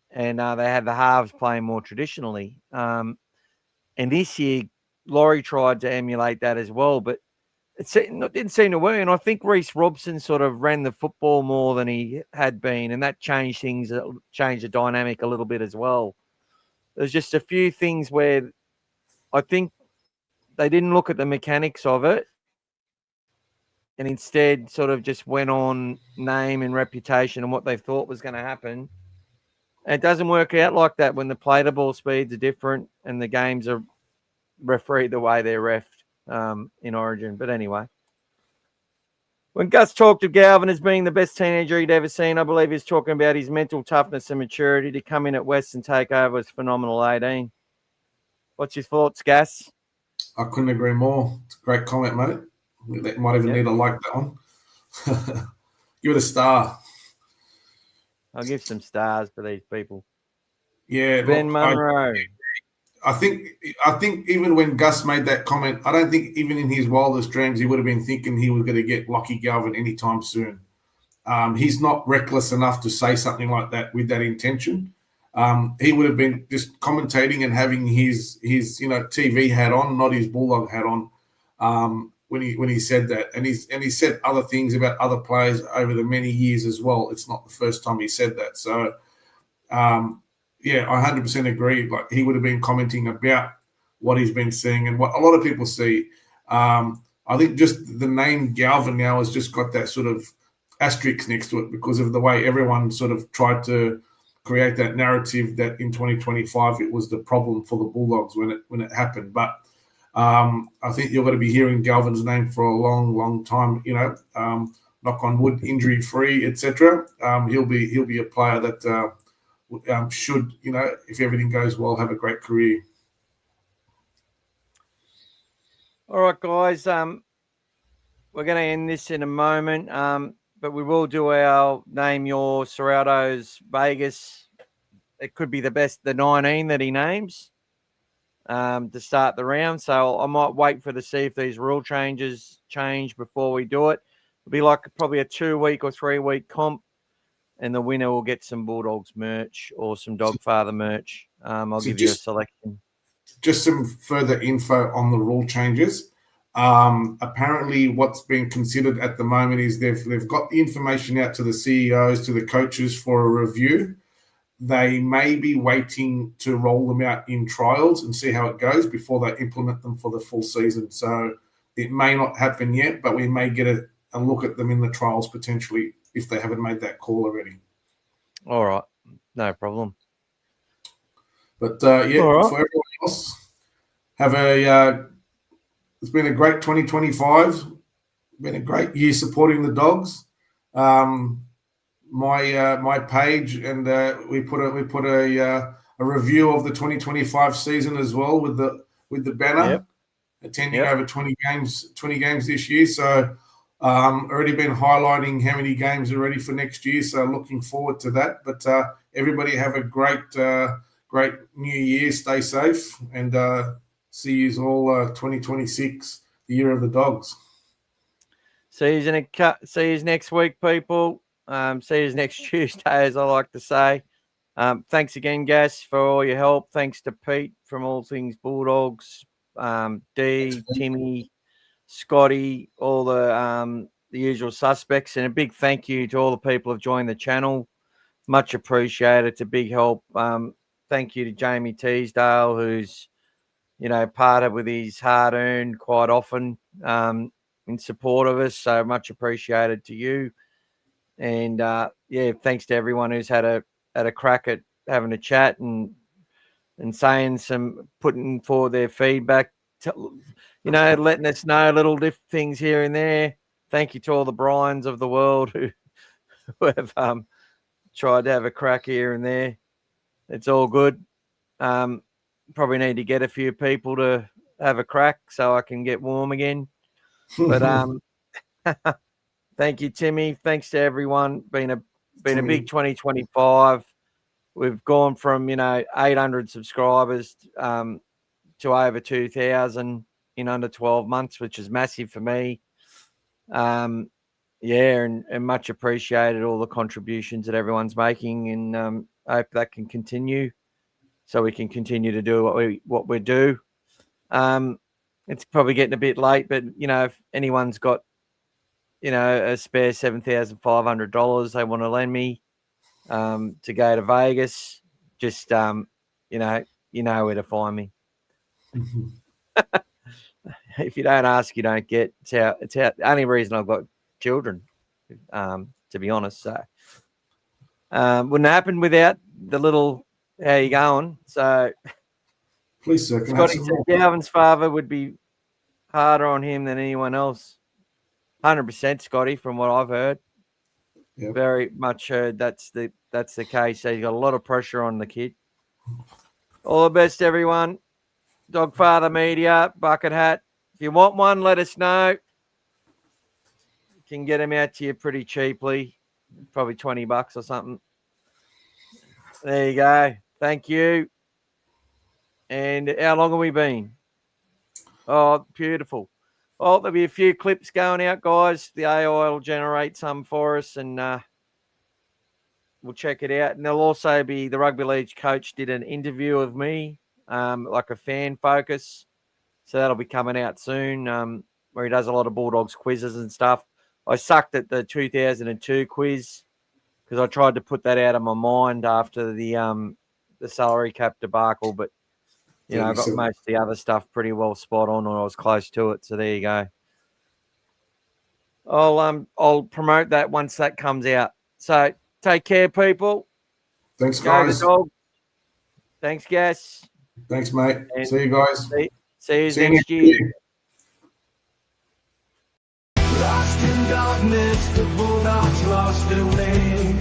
and they had the halves playing more traditionally. And this year, Laurie tried to emulate that as well, but it didn't seem to work. And I think Reece Robson sort of ran the football more than he had been, and that changed things, changed the dynamic a little bit as well. There's just a few things where I think they didn't look at the mechanics of it, and instead sort of just went on name and reputation and what they thought was going to happen. And it doesn't work out like that when the play to ball speeds are different and the games are refereed the way they're reffed in Origin. But anyway, when Gus talked of Galvin as being the best teenager he'd ever seen, I believe he's talking about his mental toughness and maturity to come in at West and take over as phenomenal 18. What's your thoughts, Gus? I couldn't agree more. It's a great comment, mate. That might even need a like that one. Give it a star. I'll give some stars for these people. Yeah, Ben Munro. I think even when Gus made that comment, I don't think even in his wildest dreams he would have been thinking he was going to get Lachlan Galvin anytime soon. He's not reckless enough to say something like that with that intention. He would have been just commentating and having his TV hat on, not his Bulldog hat on, when he said that. And he said other things about other players over the many years as well. It's not the first time he said that. So, yeah, I 100% agree. Like, he would have been commenting about what he's been seeing and what a lot of people see. I think just the name Galvin now has just got that sort of asterisk next to it because of the way everyone sort of tried to create that narrative that in 2025 it was the problem for the Bulldogs when it happened. But I think you're going to be hearing Galvin's name for a long, long time. knock on wood, injury free, etc. He'll be a player that should, if everything goes well, have a great career. All right, guys. We're going to end this in a moment, but we will do our name your Serratos Vegas. It could be the 19 that he names to start the round. So I might wait to see if these rule changes change before we do it. It'll be like probably a 2-week or 3-week comp, and the winner will get some Bulldogs merch or some Dogfather merch. I'll give you a selection. Just some further info on the rule changes. Apparently what's being considered at the moment is they've got the information out to the CEOs, to the coaches for a review. They may be waiting to roll them out in trials and see how it goes before they implement them for the full season. So it may not happen yet, but we may get a look at them in the trials potentially if they haven't made that call already. All right. No problem. But, for everyone else, it's been a great 2025. Been a great year supporting the Dogs. My page, and we put a review of the 2025 season as well with the banner, attending over 20 games this year. So already been highlighting how many games are ready for next year. So looking forward to that. But everybody have a great new year. Stay safe, and see you all 2026, the year of the Dogs. See you next week, people. See you next Tuesday, as I like to say. Thanks again, Gas, for all your help. Thanks to Pete from All Things Bulldogs, D, Timmy, Scotty, all the usual suspects, and a big thank you to all the people who've joined the channel. Much appreciated. It's a big help. Thank you to Jamie Teasdale, who's parted with his hard-earned quite often in support of us. So much appreciated to you. And thanks to everyone who's had a crack at having a chat and putting forward their feedback, letting us know little things here and there. Thank you to all the Bryans of the world who have tried to have a crack here and there. It's all good. Probably need to get a few people to have a crack so I can get warm again. But thank you, Timmy. Thanks to everyone. Been a big 2025. We've gone from 800 subscribers to over 2,000 in under 12 months, which is massive for me. And much appreciated all the contributions that everyone's making, and I hope that can continue, so we can continue to do what we do. It's probably getting a bit late, but if anyone's got a spare $7,500 they want to lend me to go to Vegas, just you know where to find me. If you don't ask, you don't get. It's the only reason I've got children, to be honest. So wouldn't happen without the little how you going. So please, sir, Scotty said Galvin's father would be harder on him than anyone else. 100%, Scotty, from what I've heard. Yep. Very much heard that's the case. So he's got a lot of pressure on the kid. All the best, everyone. Dogfather Media, bucket hat. If you want one, let us know. You can get them out to you pretty cheaply, probably $20 or something. There you go. Thank you. And how long have we been? Oh, beautiful. Well, there'll be a few clips going out, guys. The AI will generate some for us, and we'll check it out. And there'll also be the rugby league coach did an interview of me, like a fan focus. So that'll be coming out soon, where he does a lot of Bulldogs quizzes and stuff. I sucked at the 2002 quiz because I tried to put that out of my mind after the salary cap debacle, but I got most of the other stuff pretty well spot on, or I was close to it. So there you go. I'll promote that once that comes out. So take care, people. Thanks, guys. Thanks, Gas. Thanks, mate. See you guys. See you next year. Lost in toughness, the Bulldogs lost their way.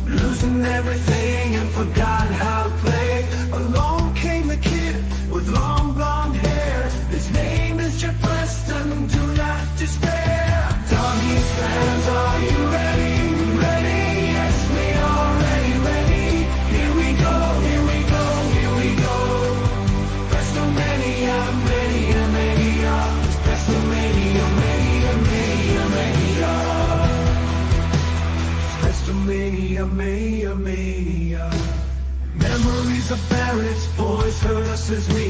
Losing everything and forgot how to play. Along came the kid with long blonde hair. His name is Jeff Preston, do not despair. Doggies fans, are you ready? Ready? Yes, we are ready. Here we go, here we go, here we go. WrestleMania, mania, mania. WrestleMania, mania, mania, mania. WrestleMania, mania, mania. Memories of Barrett's boys hurt us as we